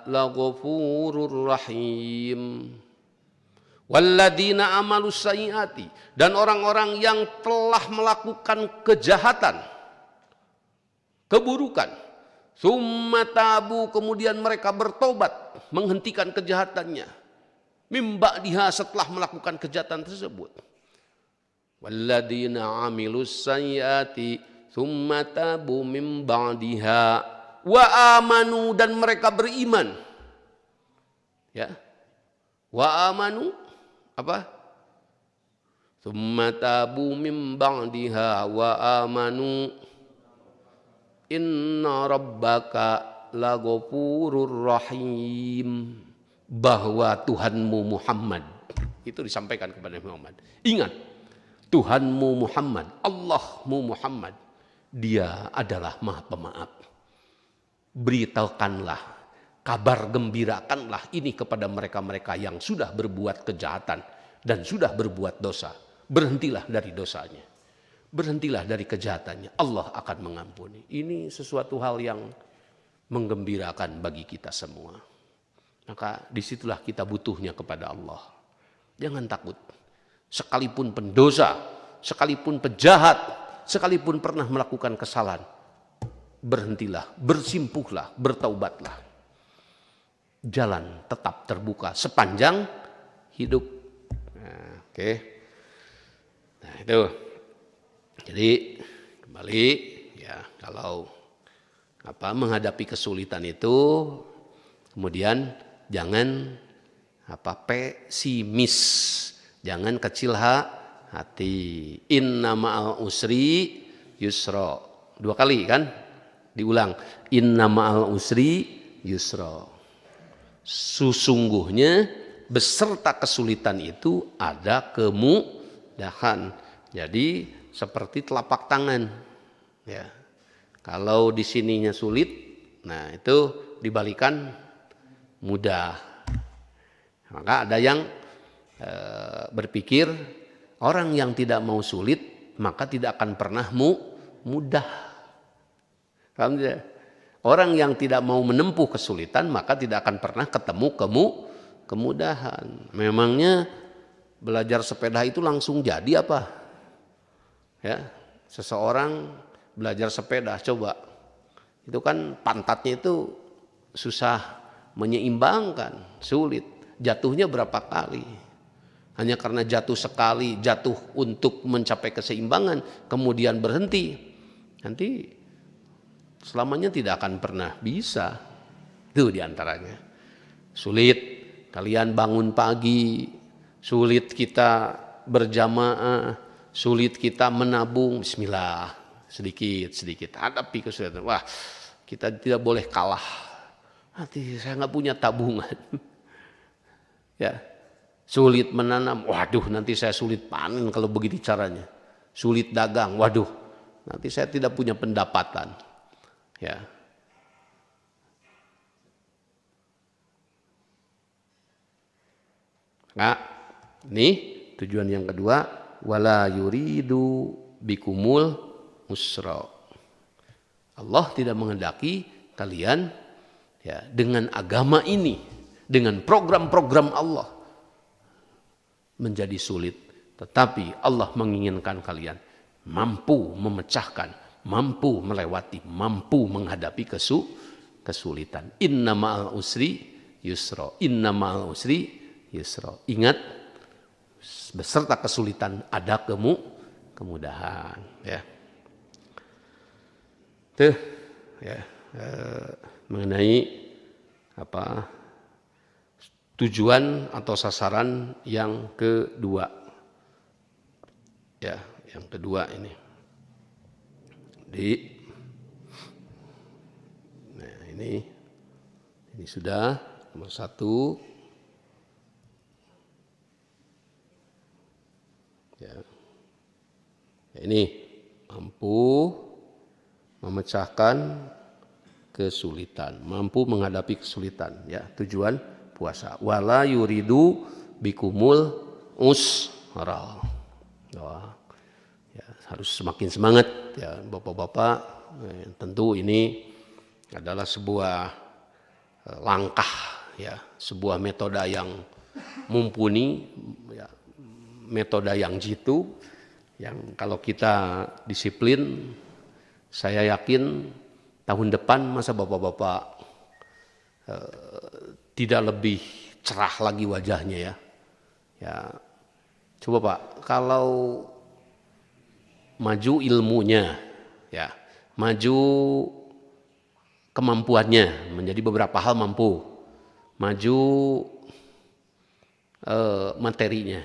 laghafurur rahim. Walladzina amalus sayyiati, dan orang-orang yang telah melakukan kejahatan, keburukan, summa tabu, kemudian mereka bertobat, menghentikan kejahatannya, mim ba'diha, setelah melakukan kejahatan tersebut. Walladzina amilus sayyiati tsumma tabu mim ba'diha wa amanu, dan mereka beriman. Ya. Wa amanu apa? Tsumma tabu mim ba'diha wa amanu inna rabbaka laghafurur rahim. Bahwa Tuhanmu Muhammad, itu disampaikan kepada Muhammad. Ingat, Tuhanmu Muhammad, Allahmu Muhammad, dia adalah Maha Pemaaf. Beritakanlah, kabar gembirakanlah ini kepada mereka-mereka yang sudah berbuat kejahatan dan sudah berbuat dosa. Berhentilah dari dosanya. Berhentilah dari kejahatannya. Allah akan mengampuni. Ini sesuatu hal yang menggembirakan bagi kita semua. Maka disitulah kita butuhnya kepada Allah. Jangan takut. Sekalipun pendosa, sekalipun penjahat, sekalipun pernah melakukan kesalahan, berhentilah, bersimpuhlah, bertaubatlah. Jalan tetap terbuka sepanjang hidup. Nah, oke. Nah, itu. Jadi kembali ya, kalau menghadapi kesulitan itu, kemudian jangan pesimis, jangan kecil hati. Inna ma'al usri yusra. 2 kali kan? Diulang. Inna ma'al usri yusra. Sesungguhnya beserta kesulitan itu ada kemudahan. Jadi seperti telapak tangan. Ya. Kalau di sininya sulit, nah itu dibalikan mudah. Maka ada yang berpikir orang yang tidak mau sulit maka tidak akan pernah mudah. Paham tidak? Orang yang tidak mau menempuh kesulitan maka tidak akan pernah ketemu kemudahan. Memangnya belajar sepeda itu langsung jadi apa? Ya, seseorang belajar sepeda, coba itu kan pantatnya itu susah menyeimbangkan, sulit, jatuhnya berapa kali. hanya karena jatuh sekali, jatuh untuk mencapai keseimbangan, kemudian berhenti, nanti selamanya tidak akan pernah bisa. Itu diantaranya. Sulit kalian bangun pagi, sulit kita berjamaah, sulit kita menabung. Bismillah, sedikit-sedikit hadapi kesulitan. Wah, kita tidak boleh kalah. Nanti saya nggak punya tabungan. Ya, sulit menanam. Waduh, nanti saya sulit panen kalau begitu caranya. Sulit dagang. Waduh, nanti saya tidak punya pendapatan. Ya. Nah, ini tujuan yang kedua, wala yuridu bikumul usra. Allah tidak menghendaki kalian ya dengan agama ini, dengan program-program Allah menjadi sulit, tetapi Allah menginginkan kalian mampu memecahkan, mampu melewati, mampu menghadapi kesulitan. Inna ma'al usri yusra. Inna ma'al usri yusra. Ingat, beserta kesulitan ada kemudahan. Ya. Tuh, ya, mengenai apa tujuan atau sasaran yang kedua. Ya, yang kedua ini. Nah, ini sudah nomor 1. Ya. Ini mampu memecahkan kesulitan, mampu menghadapi kesulitan. Ya, tujuan puasa. Wala yuridu bikumul usra. Ya, harus semakin semangat ya bapak-bapak. Tentu ini adalah sebuah langkah ya, sebuah metode yang mumpuni ya, metode yang jitu yang kalau kita disiplin, saya yakin tahun depan masa bapak-bapak tidak lebih cerah lagi wajahnya ya. Ya, coba Pak, kalau maju ilmunya, ya, maju kemampuannya, menjadi beberapa hal mampu, maju materinya,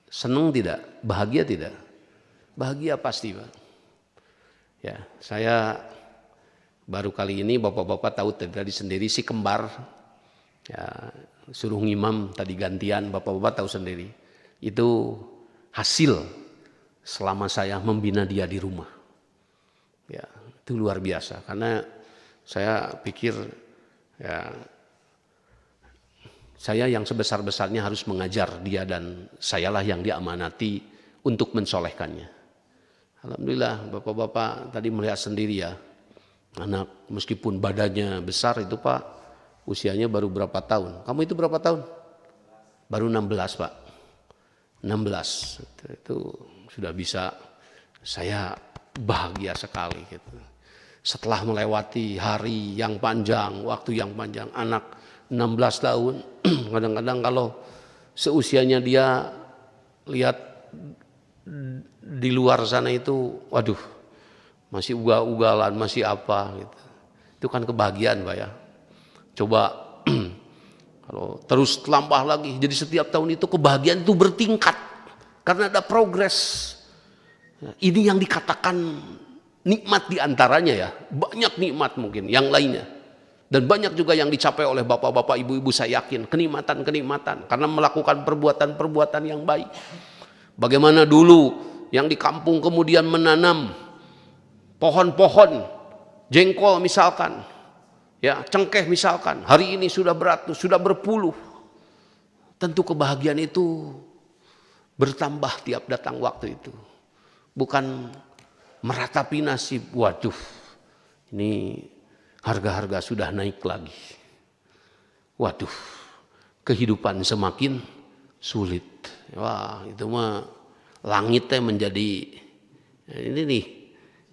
senang tidak, bahagia tidak? Bahagia pasti Pak. Ya, saya baru kali ini bapak-bapak tahu tadi sendiri si kembar, ya, suruh ngimam tadi gantian, bapak-bapak tahu sendiri. Itu hasil selama saya membina dia di rumah. Ya, itu luar biasa karena saya pikir ya saya yang sebesar-besarnya harus mengajar dia dan sayalah yang diamanati untuk mensolehkannya. Alhamdulillah bapak-bapak tadi melihat sendiri ya, anak meskipun badannya besar itu Pak, usianya baru berapa tahun? Kamu itu berapa tahun? Baru 16 Pak, 16 itu sudah bisa, saya bahagia sekali gitu. Setelah melewati hari yang panjang, waktu yang panjang, anak 16 tahun, kadang-kadang kalau seusianya dia lihat di luar sana itu, waduh, masih ugal-ugalan, masih apa gitu. Itu kan kebahagiaan Pak ya. Coba kalau terus terlampah lagi, jadi setiap tahun itu kebahagiaan itu bertingkat karena ada progres. Ini yang dikatakan nikmat diantaranya ya, banyak nikmat mungkin yang lainnya. Dan banyak juga yang dicapai oleh bapak-bapak, ibu-ibu saya yakin, kenikmatan-kenikmatan karena melakukan perbuatan-perbuatan yang baik. Bagaimana dulu yang di kampung kemudian menanam pohon-pohon jengkol misalkan, ya cengkeh misalkan, hari ini sudah beratus, sudah berpuluh. Tentu kebahagiaan itu bertambah tiap datang waktu itu. Bukan meratapi nasib, waduh ini harga-harga sudah naik lagi. Waduh, kehidupan semakin sulit. Wah, itu mah langitnya menjadi ini nih,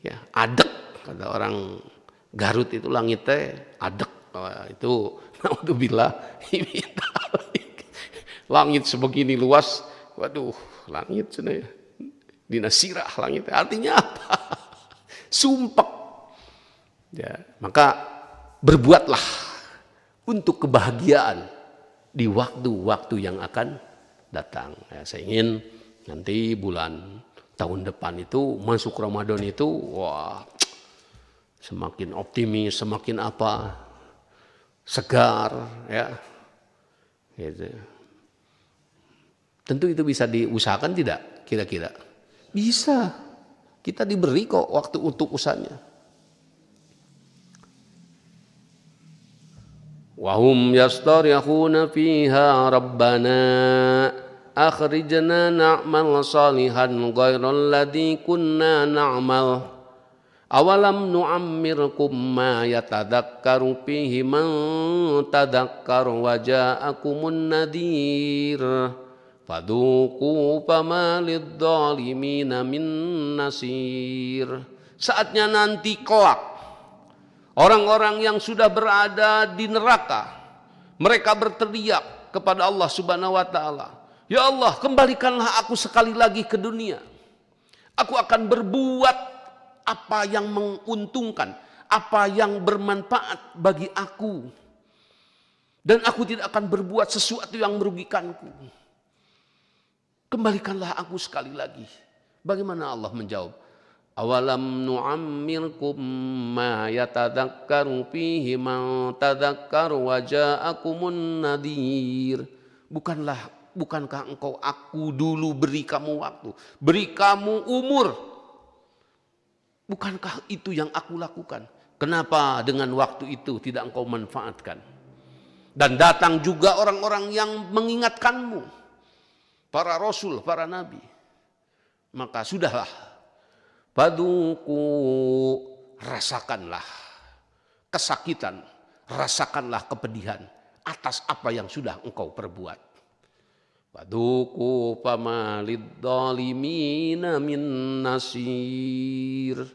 ya adek kata orang Garut itu langitnya adek. Wah, itu naudzubillah langit sebegini luas Waduh, langit sana ya. Dinasirah langit. Artinya apa? Sumpek. Ya, maka berbuatlah untuk kebahagiaan di waktu-waktu yang akan datang. Ya, saya ingin nanti bulan tahun depan itu masuk Ramadan itu, wah, semakin optimis, semakin apa, segar, ya. Gitu. Tentu itu bisa diusahakan tidak? Kira-kira bisa. Kita diberi kok waktu untuk usahanya. Wahum yastarikhuna fiha rabbana akhrijna na'mal salihan ghairal ladzi kunna na'mal awalam nu'ammirkum ma yatadakkaru fihi man tadakkar wa ja'akumun nadhir fadhuqu fama lidh-dhalimina min nasir. Saatnya nanti kelak orang-orang yang sudah berada di neraka, mereka berteriak kepada Allah Subhanahu wa taala, "Ya Allah, kembalikanlah aku sekali lagi ke dunia. Aku akan berbuat apa yang menguntungkan, apa yang bermanfaat bagi aku. Dan aku tidak akan berbuat sesuatu yang merugikanku. Kembalikanlah aku sekali lagi." Bagaimana Allah menjawab? Awalam nu'ammirkum ma yatadakkaru fihi man tadakkaru wa ja'akumun nadhir. Bukankah engkau aku dulu beri kamu waktu, beri kamu umur? Bukankah itu yang aku lakukan? Kenapa dengan waktu itu tidak engkau manfaatkan? Dan datang juga orang-orang yang mengingatkanmu, para rasul, para nabi. Maka sudahlah, Faduku, rasakanlah kesakitan, rasakanlah kepedihan atas apa yang sudah engkau perbuat. Faduku famalid dhalimina min nasir.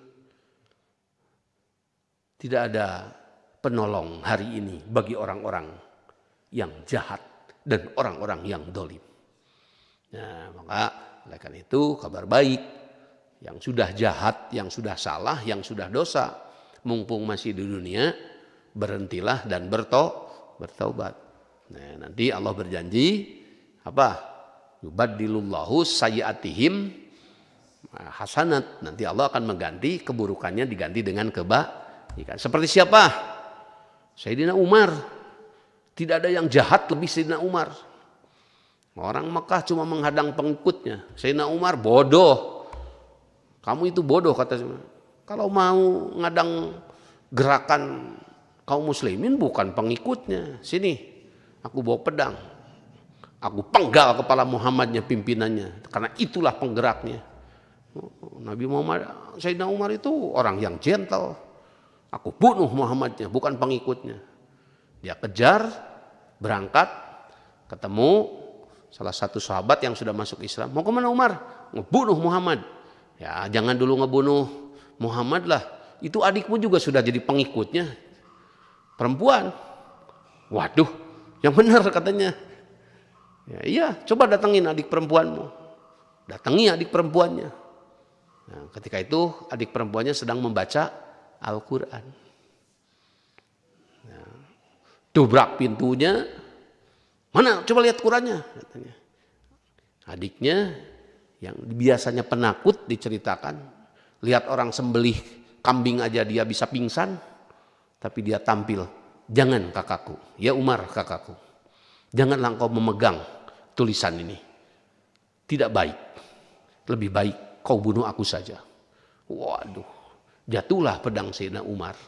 Tidak ada penolong hari ini bagi orang-orang yang jahat dan orang-orang yang dolim. Nah, maka oleh karena itu kabar baik. Yang sudah jahat, yang sudah salah, yang sudah dosa, mumpung masih di dunia, berhentilah dan bertaubat. Nah, nanti Allah berjanji apa? Yubaddilullahu sayyi'atihim hasanat. Nanti Allah akan mengganti keburukannya, diganti dengan kebaikan. Seperti siapa? Sayyidina Umar. Tidak ada yang jahat lebih Sayyidina Umar. Orang Mekah cuma menghadang pengikutnya. Sayyidina Umar bodoh. Kamu itu bodoh, kata saya. Kalau mau ngadang gerakan kaum muslimin bukan pengikutnya. Sini, aku bawa pedang. Aku penggal kepala Muhammadnya, pimpinannya. Karena itulah penggeraknya. Nabi Muhammad, Sayyidina Umar itu orang yang gentle. Aku bunuh Muhammadnya, bukan pengikutnya. Dia kejar, berangkat, ketemu salah satu sahabat yang sudah masuk Islam. Mau kemana Umar? Ngebunuh Muhammad. Ya, jangan dulu ngebunuh Muhammad lah. Itu adikmu juga sudah jadi pengikutnya. Perempuan. Waduh, yang benar katanya. Ya, iya, coba datengin adik perempuanmu. Datangi adik perempuannya. Nah, ketika itu adik perempuannya sedang membaca Al-Quran. Nah, dobrak pintunya. Mana? Coba lihat Qurannya. Katanya. Adiknya yang biasanya penakut diceritakan, lihat orang sembelih kambing aja dia bisa pingsan, tapi dia tampil, jangan kakakku, ya Umar kakakku, janganlah engkau memegang tulisan ini, tidak baik, lebih baik kau bunuh aku saja. Waduh, jatuhlah pedang Sayyidina Umar,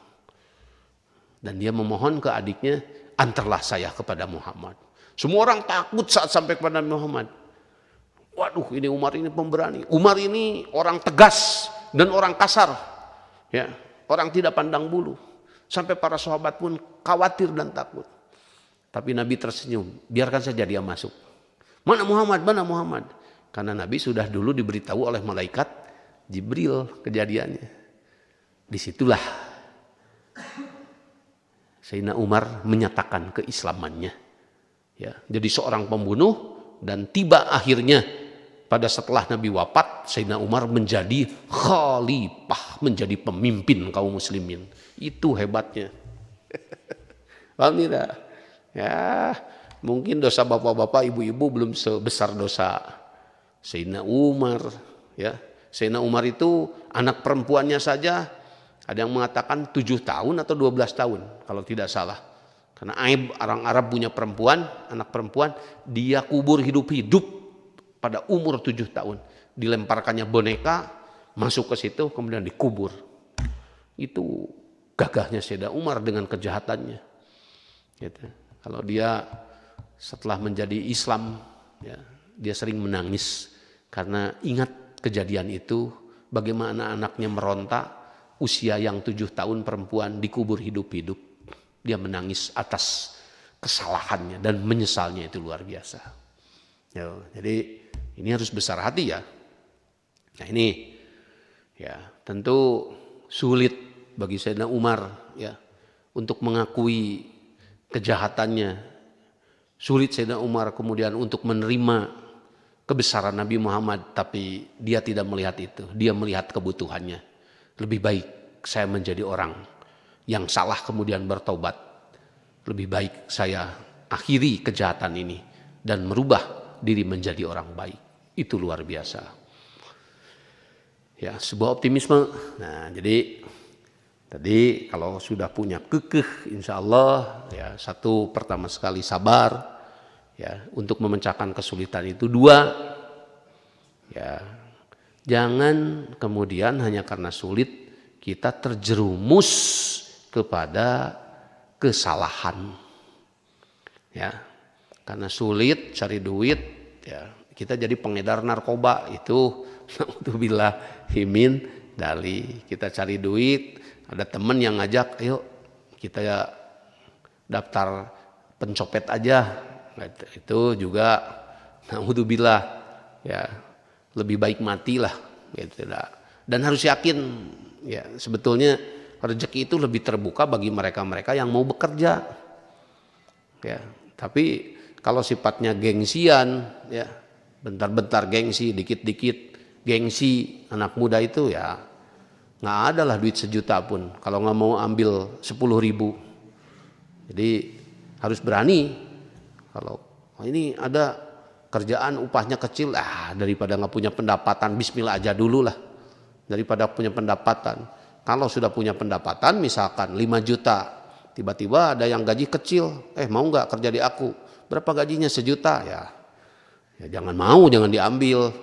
dan dia memohon ke adiknya, antarlah saya kepada Muhammad. Semua orang takut saat sampai kepada Muhammad. Waduh, ini Umar ini pemberani. Umar ini orang tegas dan orang kasar. Ya, orang tidak pandang bulu. Sampai para sahabat pun khawatir dan takut. Tapi Nabi tersenyum, biarkan saja dia masuk. Mana Muhammad? Mana Muhammad? Karena Nabi sudah dulu diberitahu oleh malaikat Jibril kejadiannya. Disitulah Sayyidina Umar menyatakan keislamannya. Ya, jadi seorang pembunuh dan tiba akhirnya pada setelah Nabi wafat, Sayyidina Umar menjadi khalifah, menjadi pemimpin kaum muslimin. Itu hebatnya. Paham tidak? Ya, mungkin dosa bapak-bapak, ibu-ibu belum sebesar dosa Sayyidina Umar. Ya, Sayyidina Umar itu anak perempuannya saja ada yang mengatakan 7 tahun atau 12 tahun kalau tidak salah. Karena aib orang Arab punya perempuan, anak perempuan, dia kubur hidup-hidup pada umur 7 tahun. Dilemparkannya boneka, masuk ke situ, kemudian dikubur. Itu gagahnya Sayyidina Umar dengan kejahatannya. Gitu. Kalau dia setelah menjadi Islam, ya, dia sering menangis karena ingat kejadian itu, bagaimana anaknya meronta, usia yang 7 tahun perempuan dikubur hidup-hidup. Dia menangis atas kesalahannya dan menyesalnya, itu luar biasa. Ya, jadi ini harus besar hati ya. Nah ini ya tentu sulit bagi Sayyidina Umar ya untuk mengakui kejahatannya. Sulit Sayyidina Umar kemudian untuk menerima kebesaran Nabi Muhammad, tapi dia tidak melihat itu. Dia melihat kebutuhannya. Lebih baik saya menjadi orang yang salah kemudian bertobat. Lebih baik saya akhiri kejahatan ini dan merubah diri menjadi orang baik. Itu luar biasa. Ya, sebuah optimisme. Nah, jadi tadi kalau sudah punya kekeh, insya Allah ya, satu, pertama sekali sabar ya untuk memecahkan kesulitan itu. Dua, ya jangan kemudian hanya karena sulit kita terjerumus kepada kesalahan. Ya, karena sulit cari duit, ya kita jadi pengedar narkoba, itu naudzubillah himin dali. Kita cari duit, ada teman yang ngajak, ayo kita ya daftar pencopet aja. Nah, itu juga naudzubillah ya lebih baik matilah gitu. Dan harus yakin ya sebetulnya rezeki itu lebih terbuka bagi mereka-mereka yang mau bekerja. Ya, tapi kalau sifatnya gengsian ya, bentar-bentar gengsi, dikit-dikit gengsi, anak muda itu ya nggak ada lah duit 1 juta pun kalau nggak mau ambil 10.000. Jadi harus berani. Kalau ini ada kerjaan upahnya kecil, daripada nggak punya pendapatan, bismillah aja dulu lah. Daripada punya pendapatan. Kalau sudah punya pendapatan misalkan 5 juta, tiba-tiba ada yang gaji kecil, mau nggak kerja di aku? Berapa gajinya? 1 juta ya jangan mau, jangan diambil.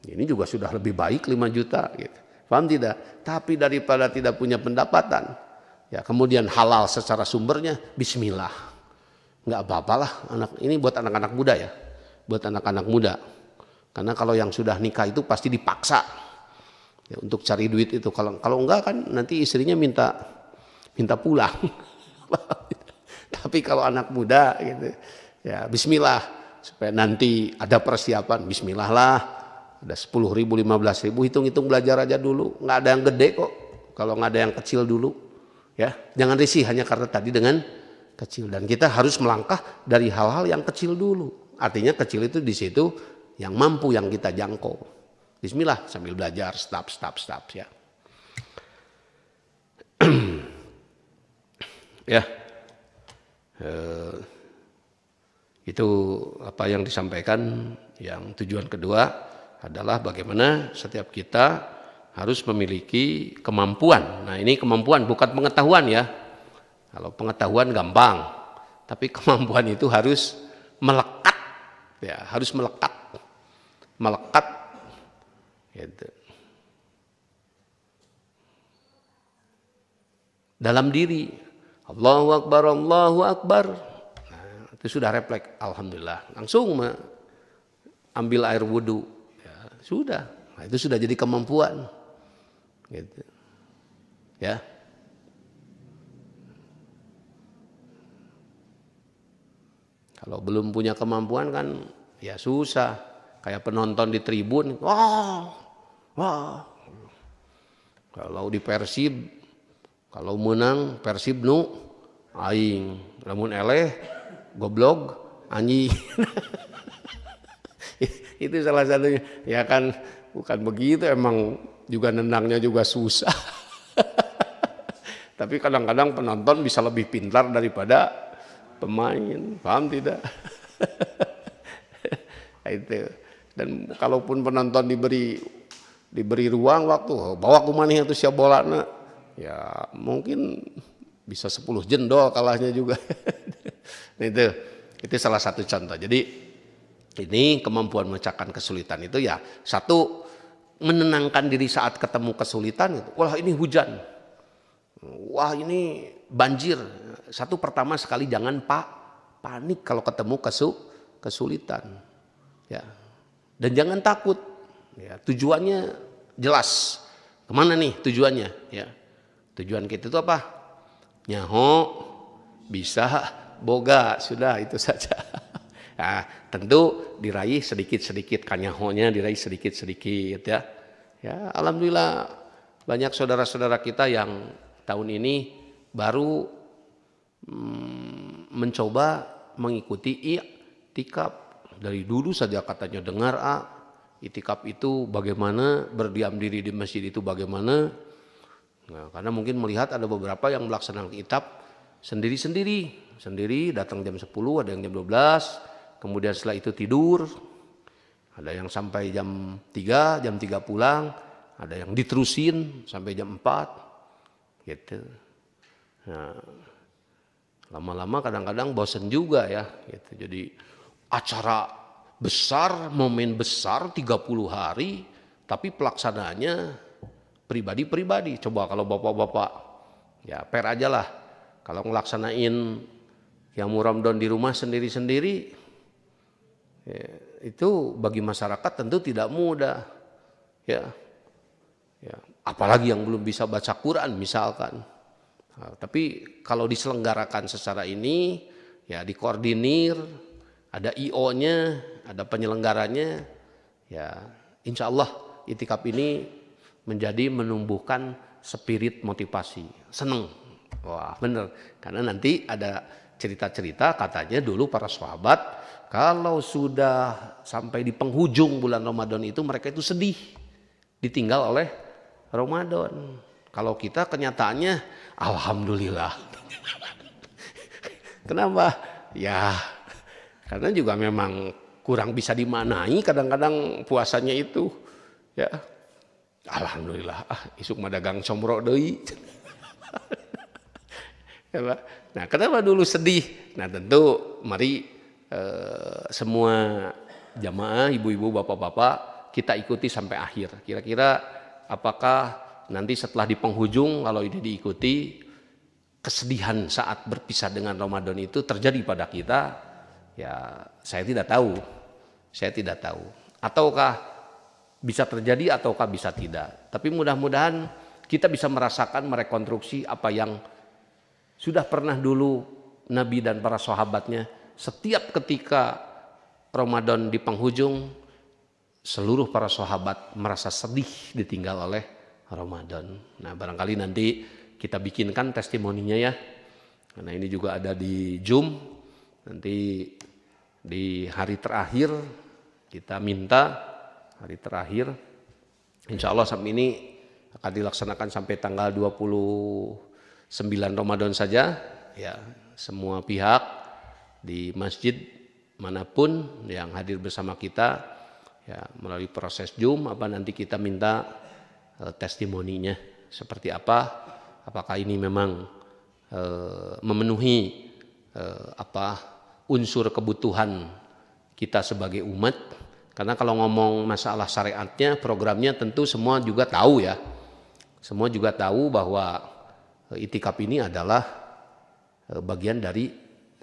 Ini juga sudah lebih baik 5 juta gitu. Paham tidak? Tapi daripada tidak punya pendapatan, ya kemudian halal secara sumbernya, bismillah. Nggak apa-apalah, ini buat anak-anak muda ya. Buat anak-anak muda. Karena kalau yang sudah nikah itu pasti dipaksa. Ya, untuk cari duit itu, kalau enggak kan nanti istrinya minta pulang. Tapi kalau anak muda gitu ya bismillah, supaya nanti ada persiapan, bismillah lah, ada 10.000, 15.000, hitung-hitung belajar aja dulu, nggak ada yang gede kok kalau nggak ada yang kecil dulu ya. Jangan risih hanya karena tadi dengan kecil, dan kita harus melangkah dari hal-hal yang kecil dulu. Artinya kecil itu di situ yang mampu yang kita jangkau. Bismillah sambil belajar, stop ya. Ya, itu apa yang disampaikan. Yang tujuan kedua adalah bagaimana setiap kita harus memiliki kemampuan. Nah ini kemampuan bukan pengetahuan ya. Kalau pengetahuan gampang, tapi kemampuan itu harus melekat, ya harus melekat gitu. Dalam diri. Allahu Akbar, Allahu Akbar. Nah, itu sudah refleks, alhamdulillah. Langsung ambil air wudhu. Ya, sudah. Nah, itu sudah jadi kemampuan. Gitu. Ya. Kalau belum punya kemampuan kan ya susah. Kayak penonton di tribun, wah. Kalau di Persib, kalau menang Persib nu aing, lamun eleh goblok anjing. Itu salah satunya. Ya kan bukan begitu, emang juga nendangnya juga susah. Tapi kadang-kadang penonton bisa lebih pintar daripada pemain, paham tidak? Itu. Dan kalaupun penonton diberi ruang waktu, bawa ke mana itu siap bolana, ya mungkin bisa 10 jendol kalahnya juga. Itu salah satu contoh. Jadi ini kemampuan memecahkan kesulitan itu ya, satu, menenangkan diri saat ketemu kesulitan. Wah ini hujan, wah ini banjir. Satu, pertama sekali jangan panik kalau ketemu kesulitan, ya. Dan jangan takut, ya. Tujuannya jelas. Kemana nih tujuannya? Ya. Tujuan kita itu apa? Nyaho, bisa, boga, sudah itu saja. Nah, tentu diraih sedikit-sedikit, kanyahonya diraih sedikit-sedikit, ya. Ya, alhamdulillah banyak saudara-saudara kita yang tahun ini baru mencoba mengikuti i'tikaf. Dari dulu saja katanya dengar i'tikaf itu bagaimana, berdiam diri di masjid itu bagaimana. Nah, karena mungkin melihat ada beberapa yang melaksanakan i'tikaf sendiri, datang jam 10, ada yang jam 12, kemudian setelah itu tidur. Ada yang sampai jam 3 pulang, ada yang diterusin sampai jam 4 gitu. Nah, lama-lama kadang-kadang bosen juga ya gitu. Jadi acara besar, momen besar 30 hari, tapi pelaksanaannya pribadi-pribadi. Coba kalau bapak-bapak, ya per aja lah. Kalau ngelaksanain yang Ramadan di rumah sendiri-sendiri, ya, itu bagi masyarakat tentu tidak mudah. Ya, apalagi yang belum bisa baca Quran misalkan. Nah, tapi kalau diselenggarakan secara ini, ya dikoordinir, ada IO-nya, ada penyelenggaranya, ya insya Allah i'tikaf ini menjadi menumbuhkan spirit motivasi, seneng. Wah bener, karena nanti ada cerita-cerita katanya dulu para sahabat kalau sudah sampai di penghujung bulan Ramadan itu mereka itu sedih ditinggal oleh Ramadan. Kalau kita kenyataannya alhamdulillah. Kenapa? Ya karena juga memang kurang bisa dimaknai kadang-kadang puasanya itu, ya alhamdulillah isuk madagang somro deui. Nah kenapa dulu sedih? Nah tentu mari semua jamaah, ibu-ibu, bapak-bapak kita ikuti sampai akhir. Kira-kira apakah nanti setelah di penghujung kalau ini diikuti, kesedihan saat berpisah dengan Ramadan itu terjadi pada kita? Ya saya tidak tahu, ataukah bisa terjadi ataukah bisa tidak. Tapi mudah-mudahan kita bisa merasakan, merekonstruksi apa yang sudah pernah dulu Nabi dan para sahabatnya. Setiap ketika Ramadan di penghujung, seluruh para sahabat merasa sedih ditinggal oleh Ramadan. Nah barangkali nanti kita bikinkan testimoninya ya, karena ini juga ada di Zoom. Nanti di hari terakhir kita minta, hari terakhir insya Allah sampai ini akan dilaksanakan sampai tanggal 29 Ramadan saja, ya semua pihak di masjid manapun yang hadir bersama kita, ya melalui proses Zoom nanti kita minta testimoninya seperti apa, apakah ini memang memenuhi unsur kebutuhan kita sebagai umat. Karena kalau ngomong masalah syariatnya, programnya tentu semua juga tahu ya. Semua juga tahu bahwa i'tikaf ini adalah bagian dari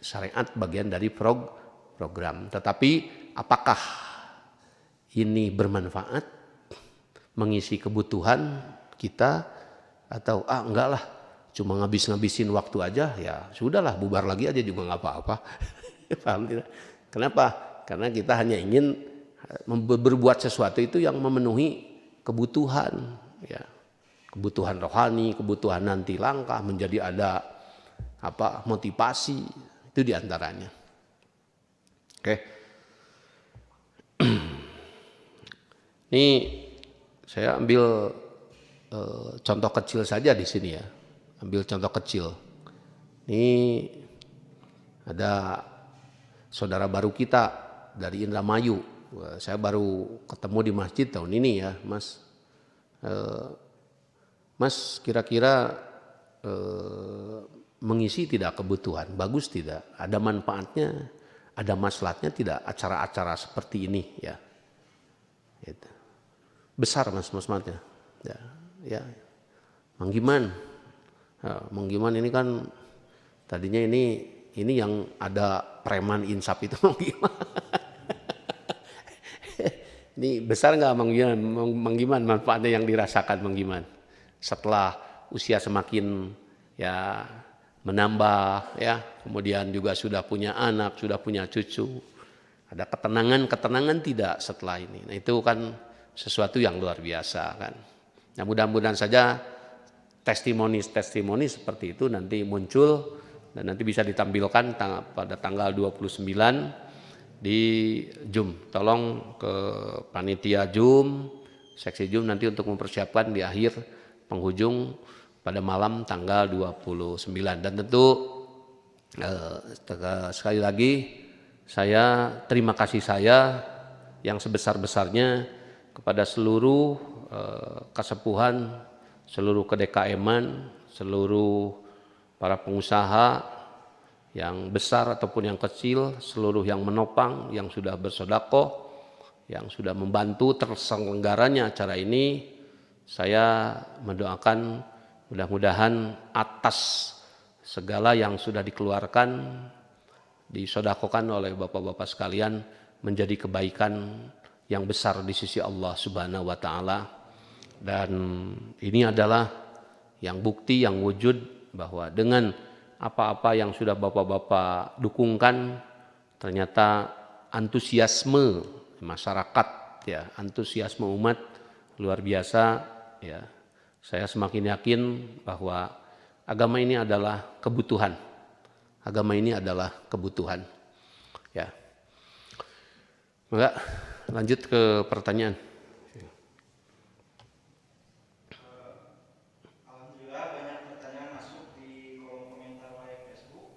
syariat, bagian dari program. Tetapi apakah ini bermanfaat mengisi kebutuhan kita atau enggak lah, cuma ngabisin waktu aja, ya sudahlah bubar lagi aja juga nggak apa-apa. Paham tidak? Kenapa? Karena kita hanya ingin berbuat sesuatu itu yang memenuhi kebutuhan, ya kebutuhan rohani, kebutuhan nanti langkah, menjadi ada motivasi, itu diantaranya. Oke. Ini saya ambil contoh kecil saja di sini ya. Ambil contoh kecil. Ini ada saudara baru kita dari Indramayu. Saya baru ketemu di masjid tahun ini ya, Mas. Mas kira-kira mengisi tidak kebutuhan? Bagus tidak? Ada manfaatnya? Ada maslahatnya tidak acara-acara seperti ini ya? Gitu. Besar mas-masmatnya. Ya. Mang Giman. Mang Giman ini kan tadinya ini yang ada preman insap itu Mang Giman. Ini besar nggak Mang Giman manfaatnya yang dirasakan Mang Giman setelah usia semakin ya menambah ya, kemudian juga sudah punya anak, sudah punya cucu. Ada ketenangan tidak setelah ini. Nah, itu kan sesuatu yang luar biasa kan. Nah, mudah-mudahan saja testimoni seperti itu nanti muncul dan nanti bisa ditampilkan pada tanggal 29 di JUM. Tolong ke panitia JUM, seksi JUM nanti untuk mempersiapkan di akhir penghujung pada malam tanggal 29. Dan tentu sekali lagi saya terima kasih yang sebesar-besarnya kepada seluruh kesepuhan, seluruh kedKM-an, seluruh para pengusaha yang besar ataupun yang kecil, seluruh yang menopang, yang sudah bersedekah, yang sudah membantu terselenggaranya acara ini. Saya mendoakan mudah-mudahan atas segala yang sudah dikeluarkan, disedekahkan oleh bapak-bapak sekalian menjadi kebaikan yang besar di sisi Allah Subhanahu wa taala. Dan ini adalah yang bukti, yang wujud bahwa dengan apa-apa yang sudah bapak-bapak dukungkan, ternyata antusiasme masyarakat ya, antusiasme umat luar biasa ya. Saya semakin yakin bahwa agama ini adalah kebutuhan. Agama ini adalah kebutuhan. Ya. Maka lanjut ke pertanyaan. Alhamdulillah banyak pertanyaan masuk di kolom komentar live Facebook.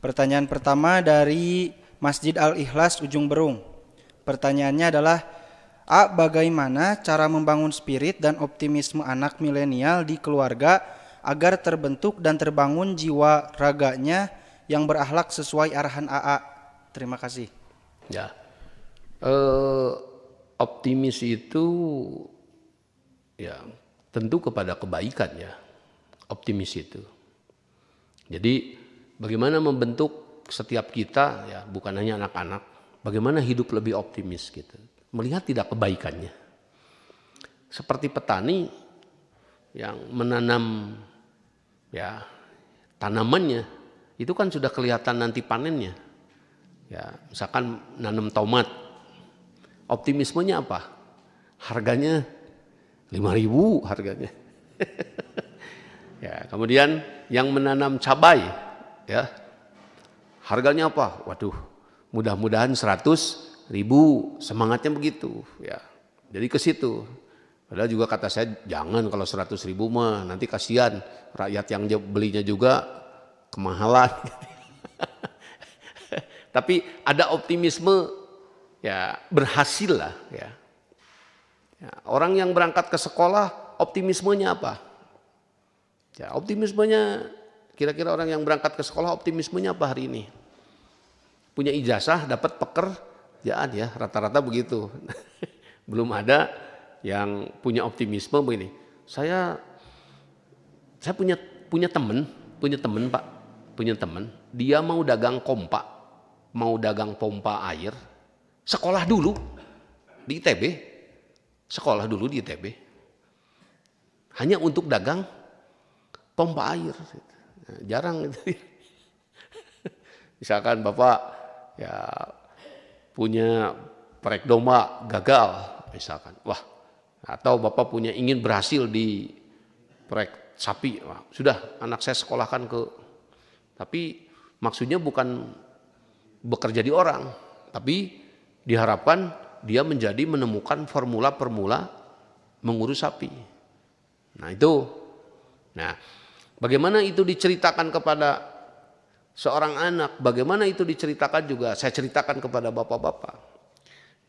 Pertanyaan pertama dari Masjid Al-Ikhlas Ujung Berung. Pertanyaannya adalah bagaimana cara membangun spirit dan optimisme anak milenial di keluarga agar terbentuk dan terbangun jiwa raganya yang berakhlak sesuai arahan AA? Terima kasih. Ya, optimis itu ya tentu kepada kebaikan ya, optimis itu. Jadi bagaimana membentuk setiap kita ya, bukan hanya anak-anak, bagaimana hidup lebih optimis gitu. Melihat tidak kebaikannya. Seperti petani yang menanam ya tanamannya, itu kan sudah kelihatan nanti panennya. Ya, misalkan nanam tomat, optimismenya apa? Harganya 5.000 harganya. Ya, kemudian yang menanam cabai ya, harganya apa? Waduh, mudah-mudahan 100.000, semangatnya begitu ya. Jadi ke situ. Padahal juga kata saya jangan kalau 100.000 mah nanti kasihan rakyat yang belinya juga kemahalan. Tapi ada optimisme ya, berhasil lah ya. Ya, orang yang berangkat ke sekolah optimismenya apa? Ya, optimismenya kira-kira orang yang berangkat ke sekolah optimismenya apa hari ini? Punya ijazah, dapat pekerjaan ya, rata-rata begitu. Belum ada yang punya optimisme begini. Saya punya teman Pak, punya teman, dia mau dagang pompa air, sekolah dulu di ITB. Sekolah dulu di ITB. Hanya untuk dagang pompa air. Jarang itu. Misalkan Bapak ya punya proyek domba gagal misalkan. Wah, atau Bapak ingin berhasil di proyek sapi. Wah, sudah anak saya sekolahkan ke. Tapi maksudnya bukan bekerja di orang, tapi diharapkan dia menjadi menemukan formula-formula mengurus sapi. Nah itu, nah bagaimana itu diceritakan kepada seorang anak, bagaimana itu diceritakan juga saya ceritakan kepada bapak-bapak.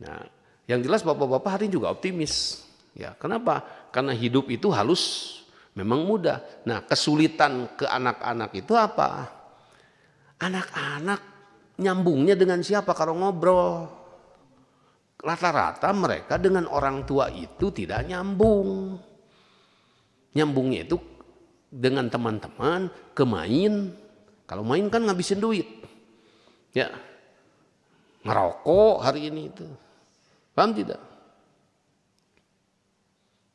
Nah yang jelas bapak-bapak hari ini juga optimis. Ya, kenapa? Karena hidup itu halus, memang mudah. Nah kesulitan ke anak-anak itu apa? Anak-anak nyambungnya dengan siapa kalau ngobrol? Rata-rata mereka dengan orang tua itu tidak nyambung. Nyambungnya itu dengan teman-teman, ke main. Kalau main kan ngabisin duit. Ya. Ngerokok hari ini itu. Paham tidak?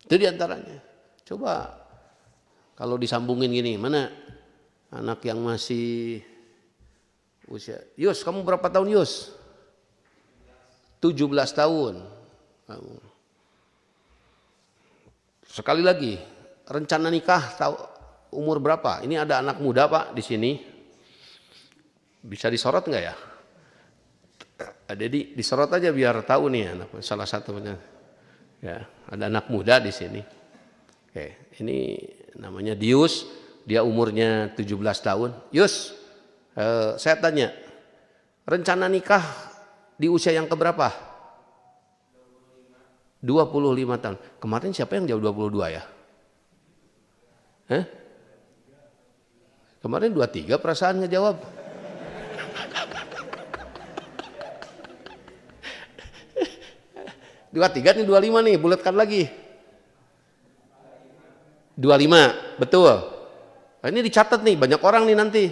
Itu diantaranya. Coba kalau disambungin gini, mana anak yang masih usia. Yus, kamu berapa tahun Yus? 17 tahun. Sekali lagi, rencana nikah tahu umur berapa? Ini ada anak muda Pak di sini. Bisa disorot enggak ya? Jadi disorot aja biar tahu nih anak salah satunya. Ya, ada anak muda di sini. Oke, ini namanya Dius, dia umurnya 17 tahun. Yus, saya tanya, rencana nikah di usia yang keberapa? 25 tahun. Kemarin siapa yang jawab 22 ya? Kemarin 23 perasaan ngejawab. Dua tiga nih 25 nih, bulatkan lagi. 25, betul. Nah, ini dicatat nih, banyak orang nih nanti.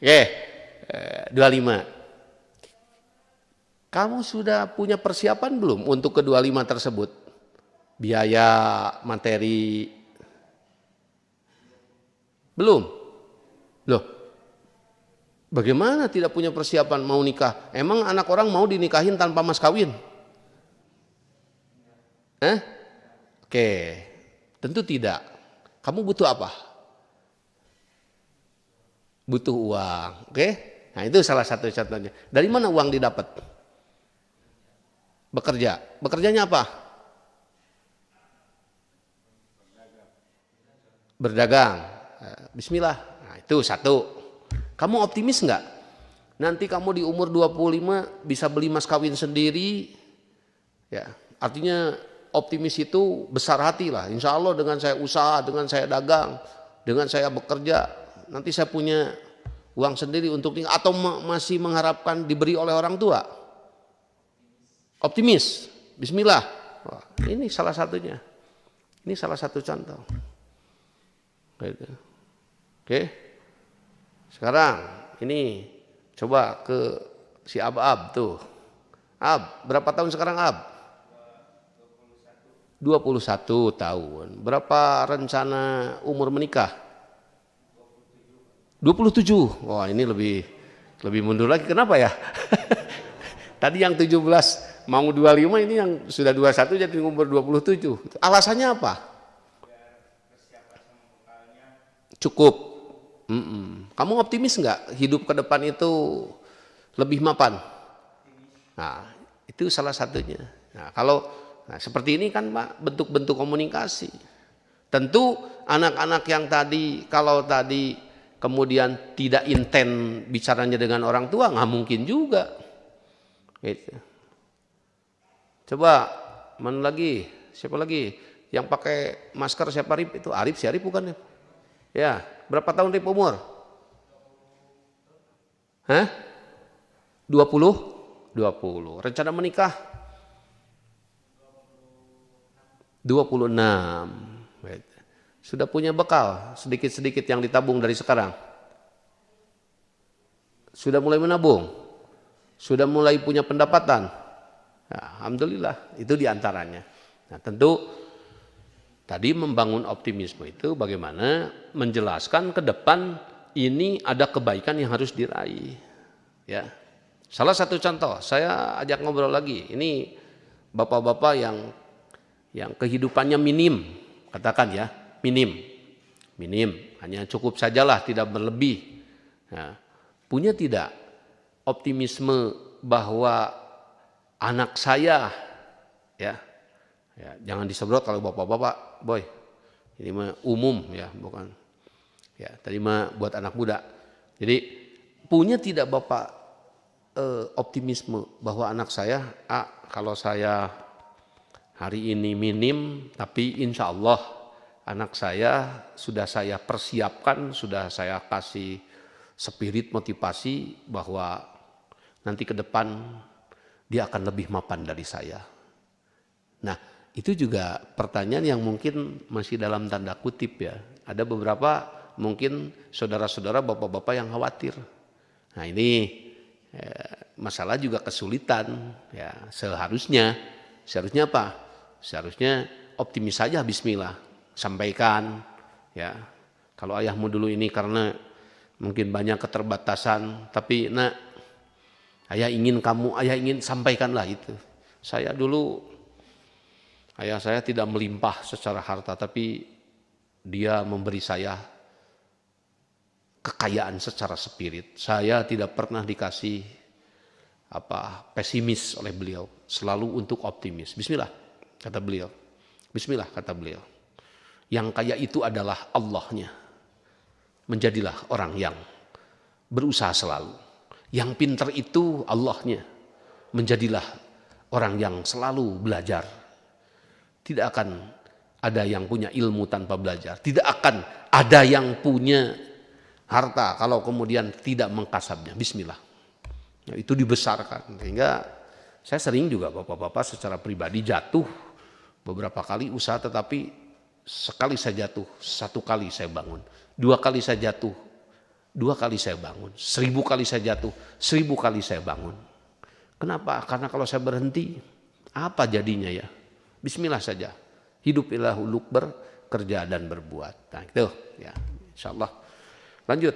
Oke, 25. Kamu sudah punya persiapan belum untuk ke-25 tersebut? Biaya, materi? Belum? Loh, bagaimana tidak punya persiapan mau nikah? Emang anak orang mau dinikahin tanpa mas kawin? Oke, tentu tidak. Kamu butuh apa? Butuh uang, oke? Nah itu salah satu contohnya. Dari mana uang didapat? Bekerja. Bekerjanya apa? Berdagang. Bismillah. Nah itu satu. Kamu optimis nggak? Nanti kamu di umur 25 bisa beli mas kawin sendiri. Ya, artinya optimis itu besar hati lah. Insya Allah dengan saya usaha, dengan saya dagang, dengan saya bekerja, nanti saya punya uang sendiri untuk nikah. Atau masih mengharapkan diberi oleh orang tua? Optimis. Bismillah. Wah, ini salah satunya. Ini salah satu contoh. Oke. Sekarang ini coba ke si Ab tuh. Ab, berapa tahun sekarang Ab? 21 tahun. Berapa rencana umur menikah? 27. Wah, ini lebih mundur lagi. Kenapa ya? Tadi yang 17 mau 25, ini yang sudah 21 jadi umur 27. Alasannya apa? Cukup. Kamu optimis nggak hidup ke depan itu lebih mapan? Nah, itu salah satunya. Nah, seperti ini kan Pak, bentuk-bentuk komunikasi. Tentu anak-anak yang tadi, kalau tadi kemudian tidak inten bicaranya dengan orang tua, nggak mungkin juga. Gitu. Coba, mana lagi? Siapa lagi? Yang pakai masker siapa Arif? Itu Arif, si Arif bukan ya? Ya, berapa tahun Rip umur? 20? Rencana menikah? 26. Sudah punya bekal sedikit-sedikit yang ditabung dari sekarang? Sudah mulai menabung? Sudah mulai punya pendapatan? Ya, alhamdulillah, itu diantaranya. Nah, tentu tadi membangun optimisme itu bagaimana menjelaskan ke depan ini ada kebaikan yang harus diraih. Ya, salah satu contoh saya ajak ngobrol lagi. Ini bapak-bapak yang kehidupannya minim, katakan ya minim, hanya cukup sajalah, tidak berlebih. Nah, punya tidak optimisme bahwa anak saya, ya jangan disedot kalau bapak-bapak, boy, ini mah umum ya, bukan, ya tadi mah buat anak muda. Jadi punya tidak bapak optimisme bahwa anak saya, kalau saya hari ini minim, tapi insya Allah anak saya sudah saya persiapkan, sudah saya kasih spirit motivasi bahwa nanti ke depan dia akan lebih mapan dari saya. Nah, itu juga pertanyaan yang mungkin masih dalam tanda kutip ya. Ada beberapa mungkin saudara-saudara, bapak-bapak yang khawatir. Nah ini masalah juga kesulitan ya. Seharusnya apa? Seharusnya optimis saja, bismillah, sampaikan ya. Kalau ayahmu dulu ini karena mungkin banyak keterbatasan, tapi nak, ayah ingin sampaikanlah itu. Saya dulu, ayah saya tidak melimpah secara harta, tapi dia memberi saya kekayaan secara spirit. Saya tidak pernah dikasih pesimis oleh beliau, selalu untuk optimis. Bismillah kata beliau. Bismillah kata beliau. Yang kaya itu adalah Allahnya. Menjadilah orang yang berusaha selalu. Yang pintar itu Allahnya. Menjadilah orang yang selalu belajar. Tidak akan ada yang punya ilmu tanpa belajar. Tidak akan ada yang punya harta kalau kemudian tidak mengkasabnya. Bismillah. Nah, itu dibesarkan. Sehingga saya sering juga bapak-bapak secara pribadi jatuh beberapa kali usaha, tetapi sekali saya jatuh, 1 kali saya bangun. 2 kali saya jatuh, 2 kali saya bangun. 1000 kali saya jatuh, 1000 kali saya bangun. Kenapa? Karena kalau saya berhenti, apa jadinya ya? Bismillah saja. Hidup ilahuluk, bekerja dan berbuat. Nah itu ya, insyaallah. Lanjut.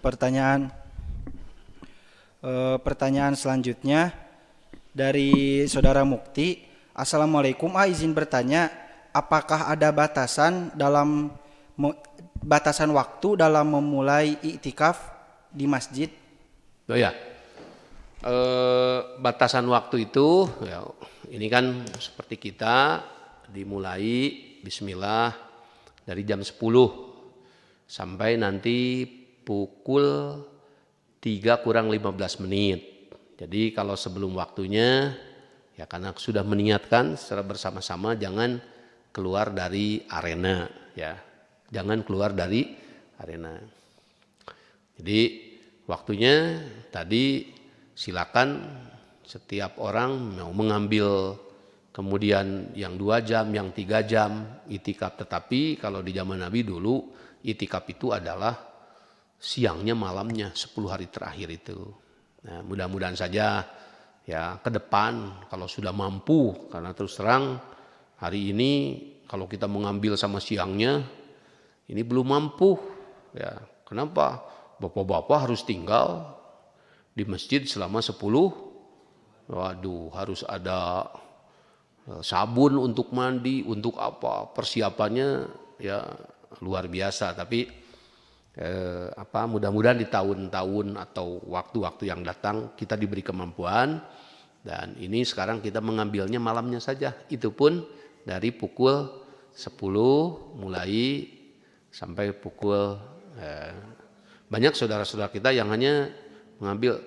Pertanyaan selanjutnya dari Saudara Mukti. Assalamualaikum, izin bertanya, apakah ada batasan waktu dalam memulai iktikaf di masjid? Oh ya, batasan waktu itu ya, ini kan seperti kita dimulai bismillah dari jam 10 sampai nanti pukul 3 kurang 15 menit. Jadi kalau sebelum waktunya ya, karena sudah meniatkan secara bersama-sama, jangan keluar dari arena ya. Jangan keluar dari arena. Jadi waktunya tadi silakan setiap orang mau mengambil kemudian yang 2 jam, yang 3 jam itikaf. Tetapi kalau di zaman Nabi dulu itikaf itu adalah siangnya malamnya 10 hari terakhir itu. Nah, mudah-mudahan saja ya ke depan kalau sudah mampu, karena terus terang hari ini kalau kita mengambil sama siangnya ini belum mampu ya. Kenapa? Bapak-bapak harus tinggal di masjid selama 10. Waduh, harus ada sabun untuk mandi, untuk apa? Persiapannya ya luar biasa. Tapi mudah-mudahan di tahun-tahun atau waktu-waktu yang datang kita diberi kemampuan, dan ini sekarang kita mengambilnya malamnya saja. Itu pun dari pukul 10 mulai sampai pukul banyak saudara-saudara kita yang hanya mengambil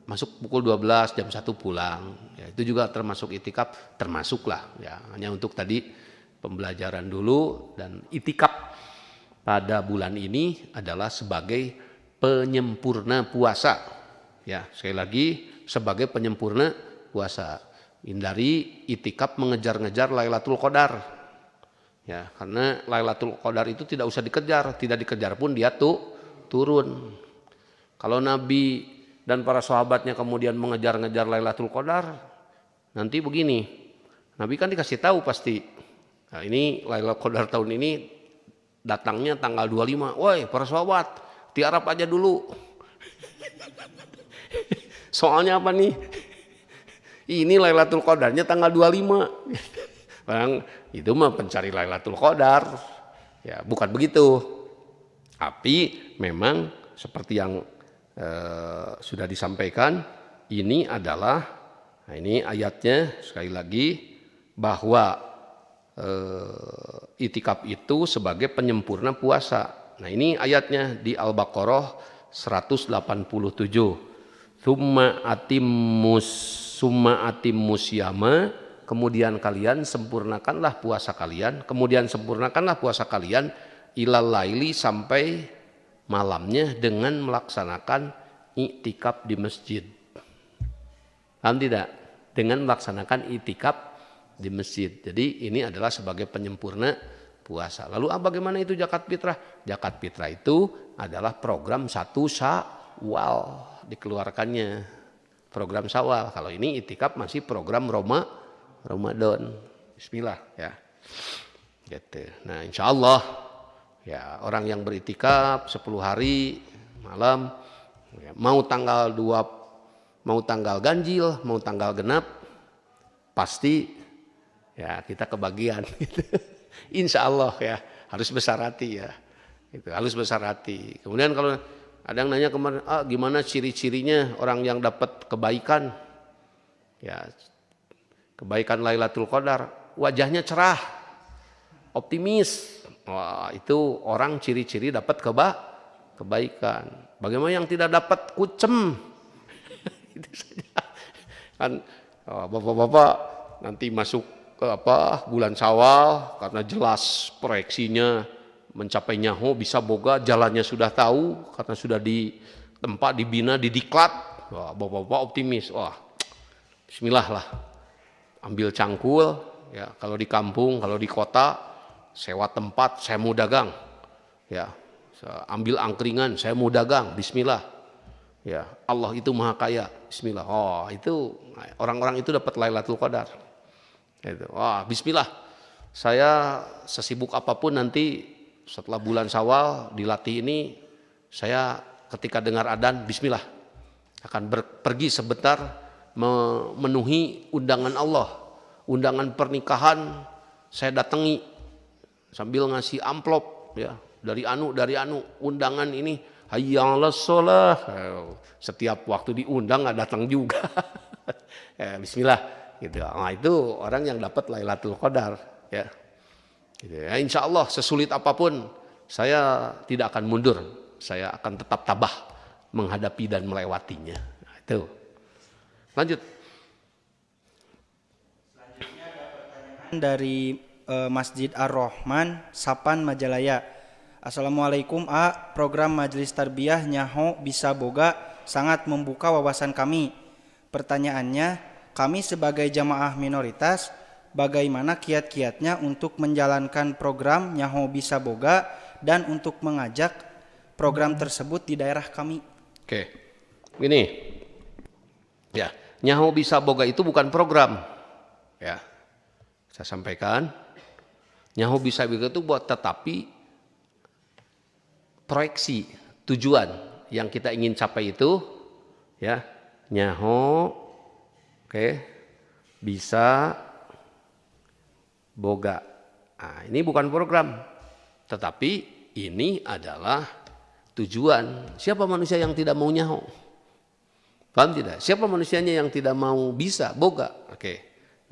masuk pukul 12, jam 1 pulang. Ya, itu juga termasuk itikaf, termasuklah ya, hanya untuk tadi pembelajaran dulu. Dan itikaf pada bulan ini adalah sebagai penyempurna puasa. Ya, sekali lagi sebagai penyempurna puasa. Hindari itikaf mengejar-ngejar Lailatul Qadar. Ya, karena Lailatul Qadar itu tidak usah dikejar, tidak dikejar pun dia turun. Kalau Nabi dan para sahabatnya kemudian mengejar-ngejar Lailatul Qadar, nanti begini. Nabi kan dikasih tahu pasti. Nah, ini Lailatul Qadar tahun ini datangnya tanggal 25. Woi, para sahabat, tiarap aja dulu. Soalnya apa nih? Ini Lailatul Qadarnya tanggal 25. Bang, itu mah pencari Lailatul Qadar. Ya, bukan begitu. Tapi memang seperti yang sudah disampaikan, ini adalah, nah ini ayatnya sekali lagi, bahwa itikaf itu sebagai penyempurna puasa. Nah ini ayatnya di Al-Baqarah 187. Summa atimmus yama, kemudian kalian sempurnakanlah puasa kalian, kemudian sempurnakanlah puasa kalian ilal laili, sampai malamnya dengan melaksanakan iktikaf di masjid. Paham tidak? Dengan melaksanakan iktikaf di masjid. Jadi ini adalah sebagai penyempurna puasa. Lalu bagaimana itu zakat fitrah? Zakat fitrah itu adalah program 1 Syawal dikeluarkannya. Program Syawal. Kalau ini iktikaf masih program Ramadan. Bismillah ya. Gitu. Nah, insyaallah ya, orang yang beriktikaf 10 hari malam, ya, mau tanggal 2, mau tanggal ganjil, mau tanggal genap, pasti ya kita kebagian. Insya Allah ya, harus besar hati ya. Itu harus besar hati. Kemudian kalau ada yang nanya kemarin, gimana ciri-cirinya orang yang dapat kebaikan? Ya, kebaikan Lailatul Qadar, wajahnya cerah, optimis. Wah, itu orang ciri-ciri dapat kebaikan. Bagaimana yang tidak dapat, kucem? Itu saja. Kan bapak-bapak nanti masuk ke bulan Syawal, karena jelas proyeksinya mencapai nyaho bisa boga, jalannya sudah tahu karena sudah di tempat dibina, didiklat. Wah, bapak-bapak optimis. Wah, bismillah lah. Ambil cangkul ya, kalau di kampung, kalau di kota sewa tempat, saya mau dagang. Ya, ambil angkringan, saya mau dagang. Bismillah. Ya, Allah itu Maha Kaya. Bismillah. Oh, itu orang-orang itu dapat Lailatul Qadar. Itu. Wah, bismillah. Saya sesibuk apapun nanti setelah bulan Syawal dilatih ini, saya ketika dengar adzan, bismillah, akan pergi sebentar memenuhi undangan Allah. Undangan pernikahan saya datangi sambil ngasih amplop ya, dari undangan ini, hayya 'alas shalah. Setiap waktu diundang nggak datang juga. Ya, bismillah. Gitu. Nah, itu orang yang dapat Lailatul Qadar ya. Gitu. Ya, insya Allah sesulit apapun saya tidak akan mundur, saya akan tetap tabah menghadapi dan melewatinya. Nah, itu. Lanjut. Selanjutnya ada pertanyaan dari Masjid Ar-Rahman, Sapan, Majalaya. Assalamualaikum program Majelis Tarbiyah Nyaho Bisa Boga sangat membuka wawasan kami. Pertanyaannya, kami sebagai jamaah minoritas, bagaimana kiat-kiatnya untuk menjalankan program Nyaho Bisa Boga dan untuk mengajak program tersebut di daerah kami? Oke, ini ya, Nyaho Bisa Boga itu bukan program. Ya, saya sampaikan, Nyaho Bisa Boga itu buat tetapi proyeksi tujuan yang kita ingin capai itu, ya, Nyaho bisa boga. Nah, ini bukan program, tetapi ini adalah tujuan. Siapa manusia yang tidak mau nyaho? Paham tidak? Siapa manusianya yang tidak mau bisa boga?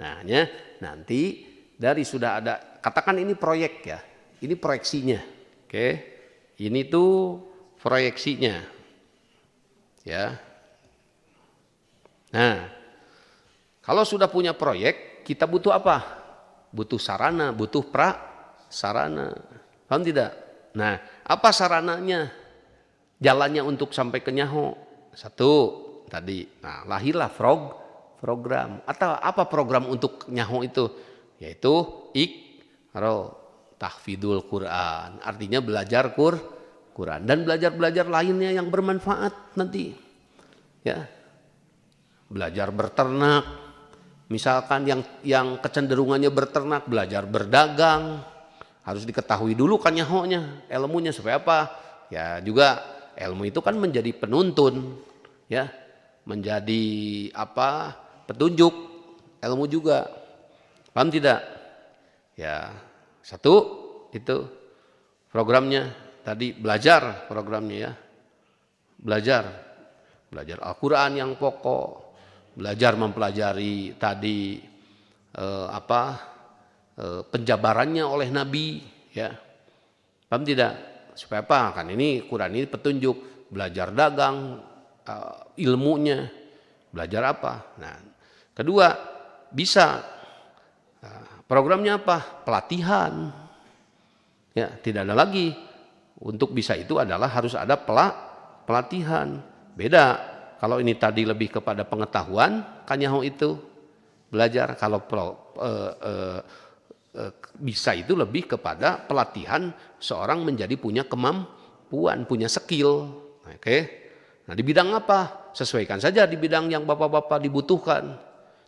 Nah, nanti dari sudah ada, katakan ini proyek ya, ini proyeksinya. Ini tuh proyeksinya. Ya. Nah, kalau sudah punya proyek, kita butuh apa? Butuh sarana, butuh sarana. Paham tidak? Nah, apa sarananya? Jalannya untuk sampai ke nyaho. 1 tadi. Nah, lahirlah program. Atau apa program untuk nyaho itu? Yaitu tahfidul Quran. Artinya belajar Quran dan belajar lainnya yang bermanfaat nanti. Ya. Belajar berternak. Misalkan yang kecenderungannya berternak, belajar berdagang, harus diketahui dulu kan nyahonya, ilmunya supaya apa? Ya juga ilmu itu kan menjadi penuntun, ya, menjadi petunjuk, ilmu juga. Paham tidak? Ya, 1 itu programnya tadi, belajar programnya ya. belajar Al-Quran yang pokok, belajar mempelajari tadi penjabarannya oleh Nabi, ya. Paham tidak? Supaya apa? Kan ini Quran ini petunjuk, belajar dagang, ilmunya, belajar apa? Nah, kedua, bisa programnya apa? Pelatihan. Ya, tidak ada lagi. Untuk bisa itu adalah harus ada pelatihan. Beda kalau ini tadi lebih kepada pengetahuan, kanyaho itu belajar. Kalau bisa itu lebih kepada pelatihan seorang menjadi punya kemampuan, punya skill. Oke. Nah, di bidang apa? Sesuaikan saja di bidang yang bapak-bapak dibutuhkan.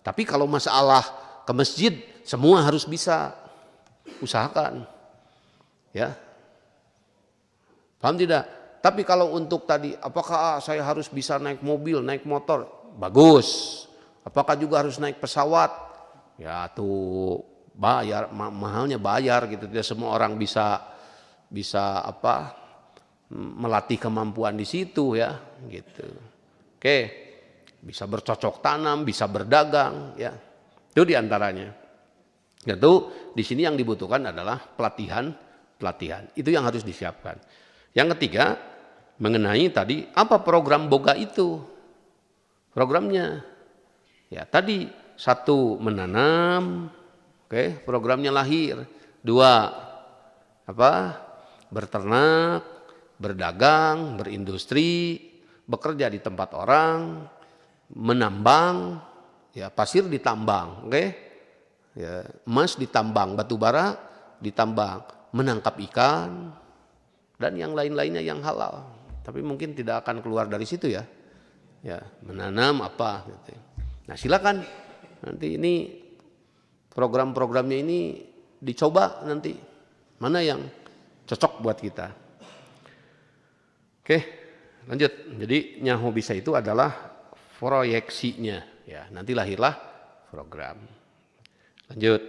Tapi kalau masalah ke masjid, semua harus bisa. Usahakan. Ya. Paham tidak? Tapi kalau untuk tadi, apakah saya harus bisa naik mobil, naik motor? Bagus. Apakah juga harus naik pesawat? Ya tuh bayar, mahalnya bayar gitu. Tidak semua orang bisa melatih kemampuan di situ ya, gitu. Oke, bisa bercocok tanam, bisa berdagang, ya. Itu diantaranya. Itu di sini yang dibutuhkan adalah pelatihan. Itu yang harus disiapkan. Yang ketiga, mengenai tadi apa program boga itu? Programnya, ya tadi 1 menanam, oke, programnya lahir. 2 berternak, berdagang, berindustri, bekerja di tempat orang, menambang, ya pasir ditambang, oke, ya emas ditambang, batu bara ditambang, menangkap ikan dan yang lain-lainnya yang halal. Tapi mungkin tidak akan keluar dari situ ya. Ya, menanam apa gitu. Nah, silakan nanti ini program-programnya ini dicoba nanti mana yang cocok buat kita. Oke, lanjut. Jadi nyaho bisa itu adalah proyeksinya ya. Nanti lahirlah program. Lanjut.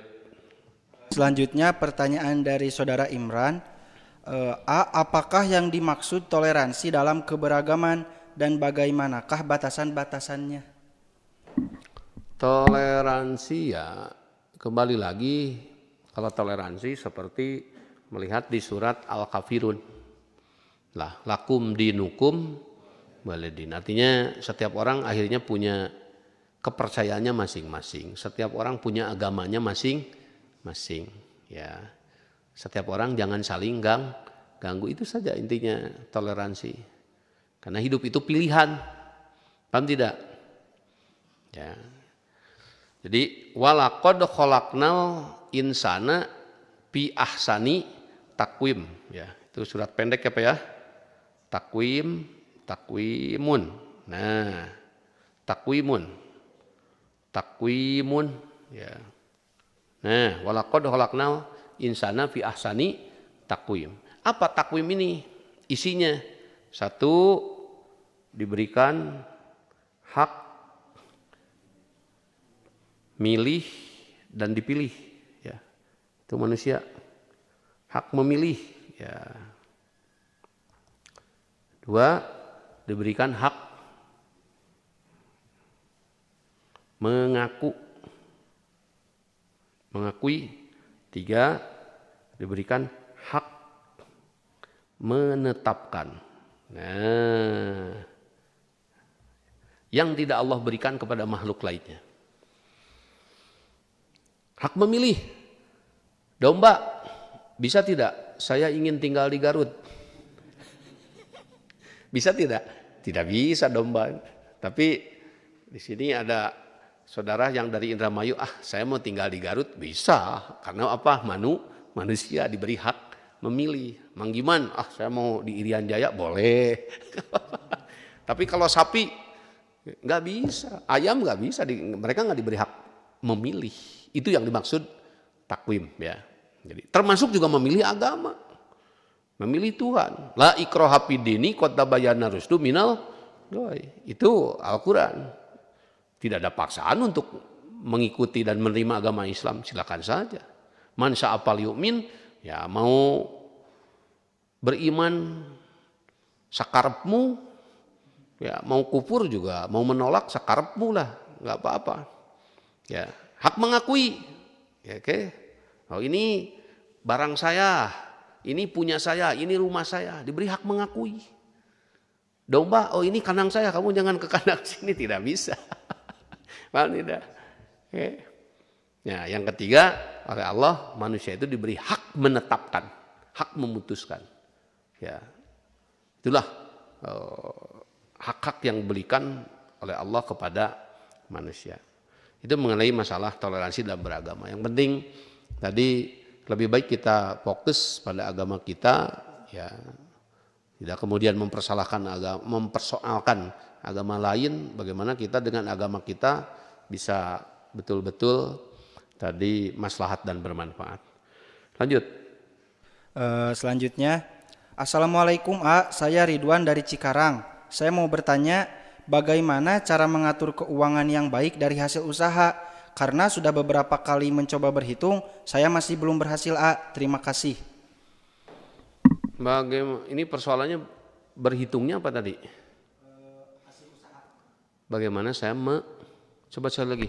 Selanjutnya pertanyaan dari saudara Imran. Apakah yang dimaksud toleransi dalam keberagaman dan bagaimanakah batasan-batasannya? Toleransi ya kembali lagi, kalau toleransi seperti melihat di surat Al-Kafirun. Lah, lakum dinukum walidin. Artinya setiap orang akhirnya punya kepercayaannya masing-masing. Setiap orang punya agamanya masing-masing, ya. Setiap orang jangan saling ganggu, itu saja intinya toleransi. Karena hidup itu pilihan. Paham tidak? Ya. Jadi walaqad khalaqnal insana fi ahsani takwim, ya. Itu surat pendek apa ya? Takwimun. Nah, takwimun, ya. Nah, walaqad khalaqnal insana fi ahsani takwim. Apa takwim ini? Isinya 1, diberikan hak milih dan dipilih, ya. Itu manusia hak memilih, ya. 2, diberikan hak mengakui. 3, diberikan hak menetapkan. Nah, yang tidak Allah berikan kepada makhluk lainnya. Hak memilih. Domba, bisa tidak? Saya ingin tinggal di Garut. Bisa tidak? Tidak bisa domba. Tapi di sini ada saudara yang dari Indramayu, saya mau tinggal di Garut, bisa. Karena apa? Manusia diberi hak memilih. Mang Giman, saya mau di Irian Jaya, boleh. Tapi kalau sapi, nggak bisa. Ayam nggak bisa, mereka nggak diberi hak memilih. Itu yang dimaksud takwim, ya. Jadi termasuk juga memilih agama. Memilih Tuhan. La ikraha fid dini qad tabayyana rusdu minal ghayy. Itu Al-Qur'an. Tidak ada paksaan untuk mengikuti dan menerima agama Islam, silakan saja. Man sya'afal yu'min, ya mau beriman sakarepmu, Ya, mau kufur juga, mau menolak sakarepmu lah, nggak apa-apa. Ya, hak mengakui. Ya, oke. Oh, ini barang saya, ini punya saya, ini rumah saya, diberi hak mengakui. Domba, oh ini kandang saya, kamu jangan ke kandang sini, tidak bisa. Paham tidak? Oke. Ya, yang ketiga, oleh Allah manusia itu diberi hak menetapkan, hak memutuskan. Ya, itulah hak-hak yang diberikan oleh Allah kepada manusia. Itu mengenai masalah toleransi dalam beragama. Yang penting tadi lebih baik kita fokus pada agama kita, ya, tidak kemudian mempersoalkan agama lain. Bagaimana kita dengan agama kita bisa betul-betul tadi maslahat dan bermanfaat. Lanjut. Selanjutnya, Assalamualaikum A, saya Ridwan dari Cikarang. Saya mau bertanya, bagaimana cara mengatur keuangan yang baik dari hasil usaha? Karena sudah beberapa kali mencoba berhitung, saya masih belum berhasil A. Terima kasih. Bagaimana ini persoalannya berhitungnya apa tadi? Hasil usaha. Bagaimana saya coba sekali lagi.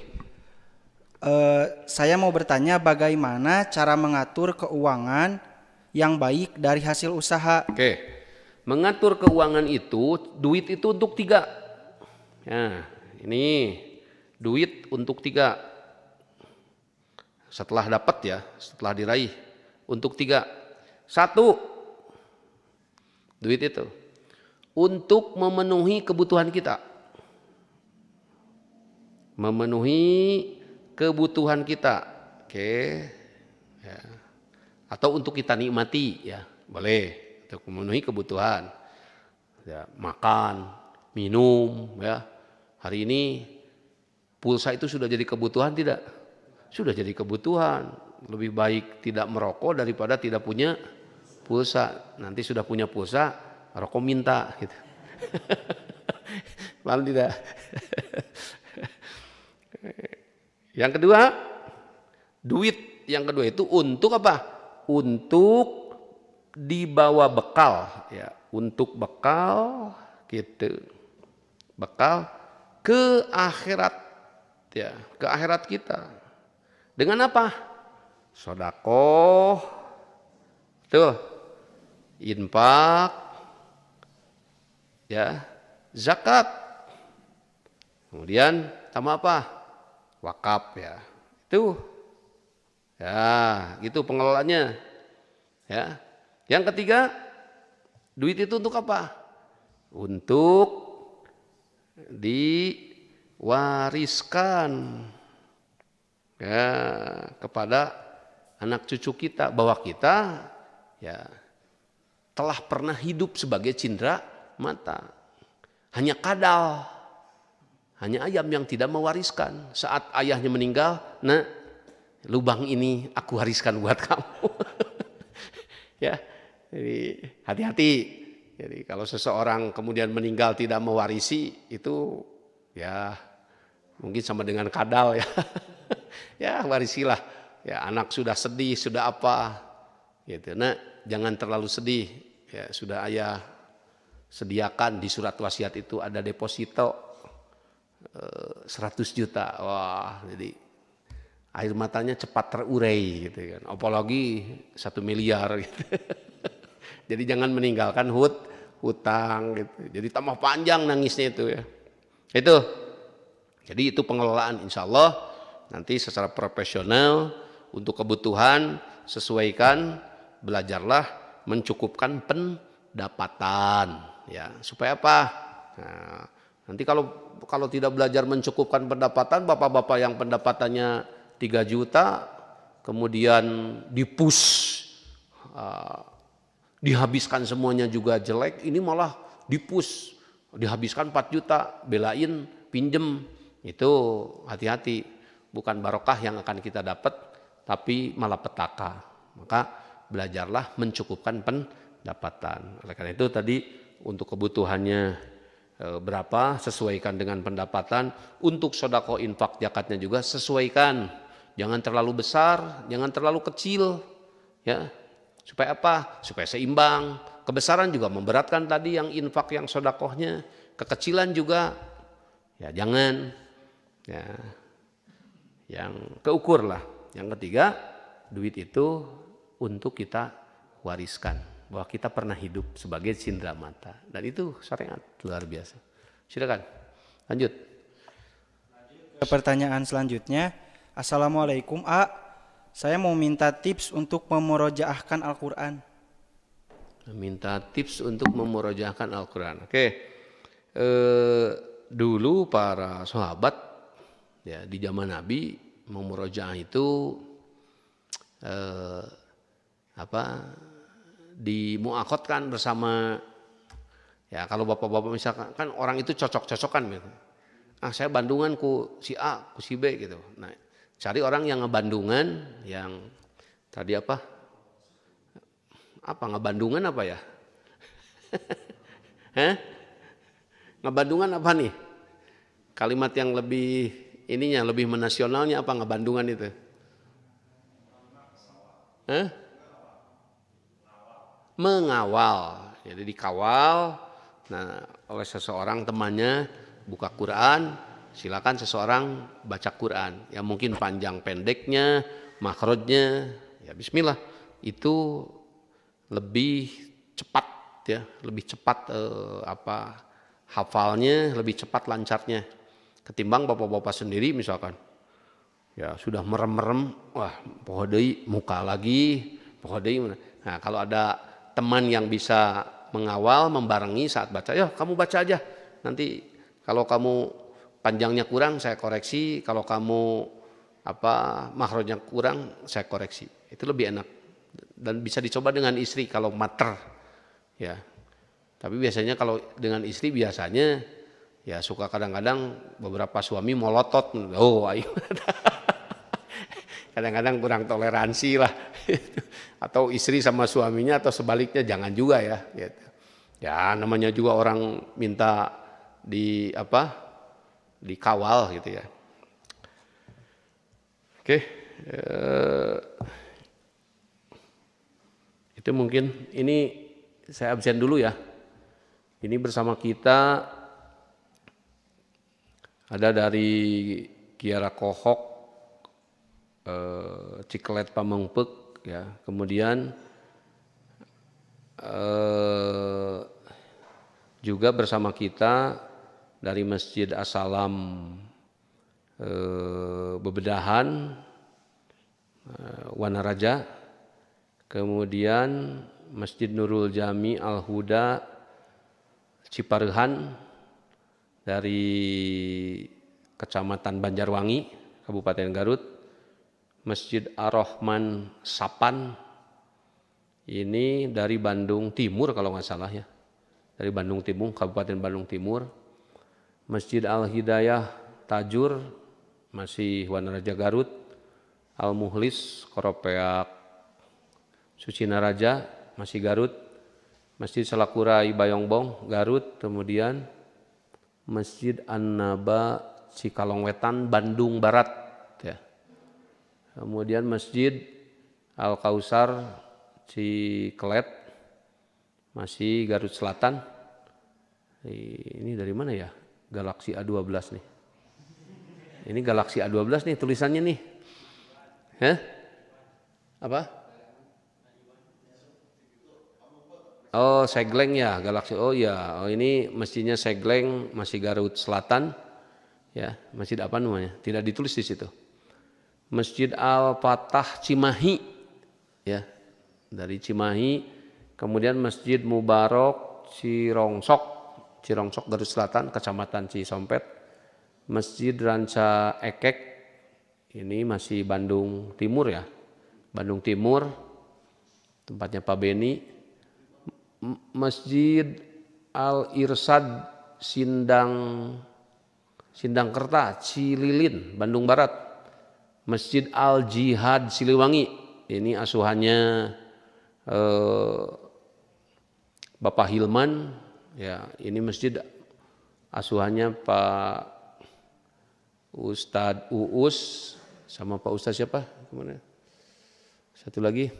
Saya mau bertanya bagaimana cara mengatur keuangan yang baik dari hasil usaha. Oke. Mengatur keuangan itu, duit itu untuk 3. Nah, ini duit untuk 3. Setelah dapat ya, setelah diraih, untuk 3. 1, duit itu untuk memenuhi kebutuhan kita. Memenuhi kebutuhan kita. Oke. Ya. Atau untuk kita nikmati, ya, boleh. Untuk memenuhi kebutuhan, ya, makan, minum, ya. Hari ini pulsa itu sudah jadi kebutuhan tidak? Sudah jadi kebutuhan. Lebih baik tidak merokok daripada tidak punya pulsa. Nanti sudah punya pulsa, rokok minta, gitu. Paham tidak? Yang kedua, duit yang kedua itu untuk apa? Untuk dibawa bekal, ya, untuk bekal gitu, bekal ke akhirat, ya, ke akhirat kita. Dengan apa? Sedekah, tuh, infak, ya, zakat, kemudian sama apa? Wakaf, ya, itu, ya, itu pengelolaannya, ya. Yang ketiga, duit itu untuk apa? Untuk diwariskan, ya, kepada anak cucu kita, bahwa kita, ya, telah pernah hidup sebagai cindera mata. Hanya kadal, hanya ayam yang tidak mewariskan. Saat ayahnya meninggal, nah, lubang ini aku wariskan buat kamu. Ya. Jadi hati-hati. Jadi kalau seseorang kemudian meninggal tidak mewarisi, itu ya mungkin sama dengan kadal, ya. Ya, warisilah. Ya, anak sudah sedih, sudah apa gitu. Nah, jangan terlalu sedih. Ya, sudah ayah sediakan di surat wasiat itu ada deposito 100 juta. Wah, jadi air matanya cepat terurai gitu kan. Apalagi 1 miliar gitu. Jadi jangan meninggalkan hutang gitu. Jadi tambah panjang nangisnya itu, ya. Itu. Jadi itu pengelolaan, insya Allah nanti secara profesional untuk kebutuhan sesuaikan, belajarlah mencukupkan pendapatan, ya. Supaya apa? Nah, nanti kalau tidak belajar mencukupkan pendapatan, bapak-bapak yang pendapatannya 3 juta kemudian dihabiskan semuanya juga jelek, ini malah dihabiskan 4 juta, belain pinjem, itu hati-hati, bukan barokah yang akan kita dapat, tapi malah petaka. Maka belajarlah mencukupkan pendapatan. Oleh karena itu tadi untuk kebutuhannya berapa, sesuaikan dengan pendapatan. Untuk sedekah infak zakatnya juga sesuaikan, jangan terlalu besar, jangan terlalu kecil, ya. Supaya apa? Supaya seimbang. Kebesaran juga memberatkan tadi yang infak, yang sedekahnya. kekecilan juga ya jangan, ya yang keukur lah. Yang ketiga, duit itu untuk kita wariskan, bahwa kita pernah hidup sebagai cindera mata, dan itu syariat luar biasa. Silakan lanjut. Ke pertanyaan selanjutnya, Assalamualaikum A, saya mau minta tips untuk memurojaahkan Al-Quran. Minta tips untuk memurojaahkan Al-Quran. Oke, dulu para sahabat ya di zaman Nabi memurojaah itu dimuakhotkan bersama, ya kalau bapak-bapak misalkan kan orang itu cocok-cocokan gitu. Saya bandungan ku si A, ku si B gitu. Nah, cari orang yang ngebandungan, yang tadi apa ngebandungan apa ya? Ngebandungan apa nih? Kalimat yang lebih ininya, lebih menasionalnya apa ngebandungan itu? Mengawal. Jadi dikawal oleh seseorang temannya buka Quran, silakan seseorang baca Quran. Ya mungkin panjang pendeknya, makhrajnya, ya bismillah. Itu lebih cepat ya, lebih cepat hafalnya, lebih cepat lancarnya ketimbang bapak-bapak sendiri misalkan. Ya sudah merem-merem, wah poho deui muka lagi, poho deui. Nah, kalau ada teman yang bisa mengawal, membarengi saat baca, ya kamu baca aja. Nanti kalau kamu panjangnya kurang saya koreksi, kalau kamu makhrajnya kurang saya koreksi. Itu lebih enak. Dan bisa dicoba dengan istri kalau mater, ya. Tapi biasanya kalau dengan istri biasanya ya suka kadang-kadang beberapa suami molotot, ayo. Kadang-kadang kurang toleransi lah, atau istri sama suaminya atau sebaliknya jangan juga ya. Gitu. Ya namanya juga orang minta dikawal gitu ya. Oke. Itu mungkin ini saya absen dulu ya. Ini bersama kita ada dari Kiara Kohok, Ciklet Pamengpek ya. Kemudian juga bersama kita dari Masjid As-Salam Bebedahan Wanaraja. Kemudian Masjid Nurul Jami Al-Huda Ciparehan dari Kecamatan Banjarwangi, Kabupaten Garut. Masjid Ar-Rahman Sapan, ini dari Bandung Timur kalau nggak salah ya. Dari Bandung Timur, Kabupaten Bandung Timur. Masjid Al-Hidayah Tajur, masih Wanaraja Garut. Al-Muhlis Koropeak Sucinaraja, masih Garut. Masjid Salakurai Bayongbong, Garut. Kemudian Masjid An-Naba Cikalongwetan, Bandung Barat. Ya. Kemudian Masjid Al-Kausar Ciklet, masih Garut Selatan. Ini dari mana ya? Galaxy A12 nih. Ini Galaxy A12 nih tulisannya nih. Apa? Oh, Segleng ya, Galaxy. Oh ya, ini masjidnya Segleng, masih Garut Selatan. Ya, masjid apa namanya? Tidak ditulis di situ. Masjid Al-Fatah Cimahi, ya, dari Cimahi. Kemudian Masjid Mubarak Cirongsok Garut Selatan, Kecamatan Cisompet. Masjid Ranca Ekek, ini masih Bandung Timur ya, Bandung Timur, tempatnya Pak Beni. Masjid Al-Irsad Sindangkerta Cililin, Bandung Barat. Masjid Al-Jihad Siliwangi, ini asuhannya Bapak Hilman ya. Ini masjid asuhannya Pak Ustadz Uus sama Pak Ustadz siapa? Kemana? Satu lagi,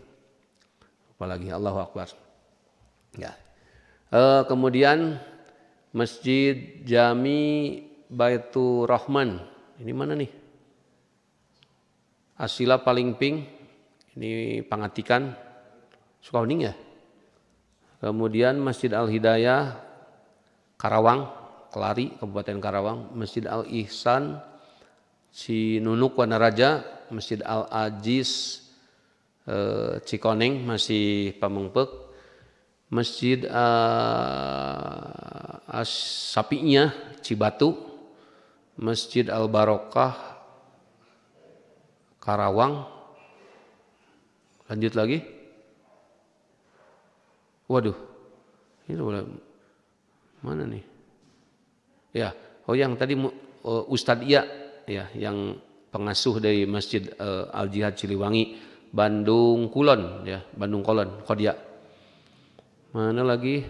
apa lagi? Allahu Akbar. Ya. Kemudian Masjid Jami Baitur Rahman. Ini mana nih? Asila paling pink. Ini Pangatikan. Sukabumi ya. Kemudian Masjid Al-Hidayah Karawang, Kelari, Kabupaten Karawang. Masjid Al-Ihsan Cinunuk Wanaraja. Masjid Al-Aziz Cikoneng masih Pamengpeuk. Masjid As-Sapinya Cibatu. Masjid Al-Barokah Karawang. Lanjut lagi. Waduh. Ini mana nih? Ya, yang tadi Ustadz Iya ya, yang pengasuh dari Masjid Al-Jihad Ciliwangi, Bandung Kulon ya, Bandung Kulon, Khodia. Mana lagi?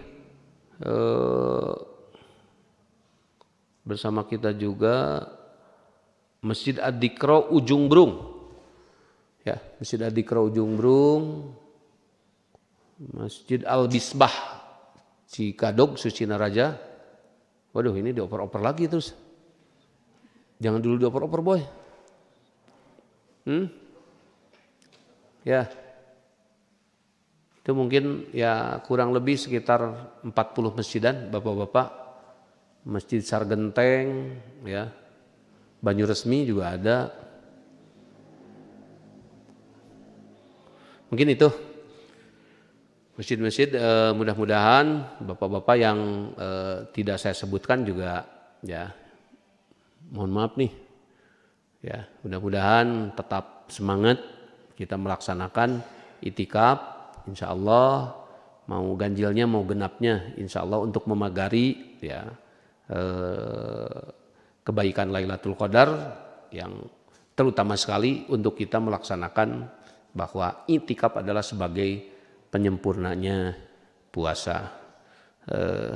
Bersama kita juga Masjid Ad-Dikro Ujung Brung. Ya, Masjid Ad-Dikro Ujung Brung. Masjid Al-Bisbah Cikadog Sucina Raja. Waduh, ini dioper-oper lagi terus. Jangan dulu dioper-oper, boy. Ya. Itu mungkin ya kurang lebih sekitar 40 masjidan, Bapak-bapak. Masjid Sargenteng ya. Banyuresmi juga ada. Mungkin itu masjid-masjid, mudah-mudahan bapak-bapak yang tidak saya sebutkan juga ya mohon maaf nih ya, mudah-mudahan tetap semangat kita melaksanakan itikaf, insya Allah mau ganjilnya mau genapnya insya Allah untuk memagari ya kebaikan Lailatul Qadar yang terutama sekali untuk kita melaksanakan bahwa itikaf adalah sebagai penyempurnanya puasa.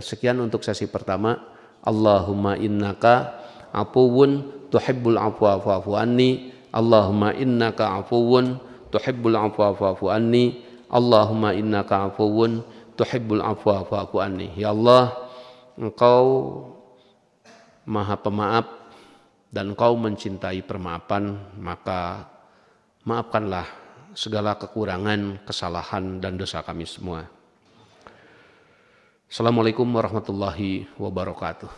Sekian untuk sesi pertama. Allahumma innaka afuwun tuhibbul afwa fa'fu anni. Allahumma innaka afuwun tuhibbul afwa fa'fu anni. Allahumma innaka afuwun tuhibbul afwa fa'fu anni. Ya Allah, Engkau Maha Pemaaf dan Engkau mencintai permaafan, maka maafkanlah segala kekurangan, kesalahan dan dosa kami semua. Assalamualaikum warahmatullahi wabarakatuh.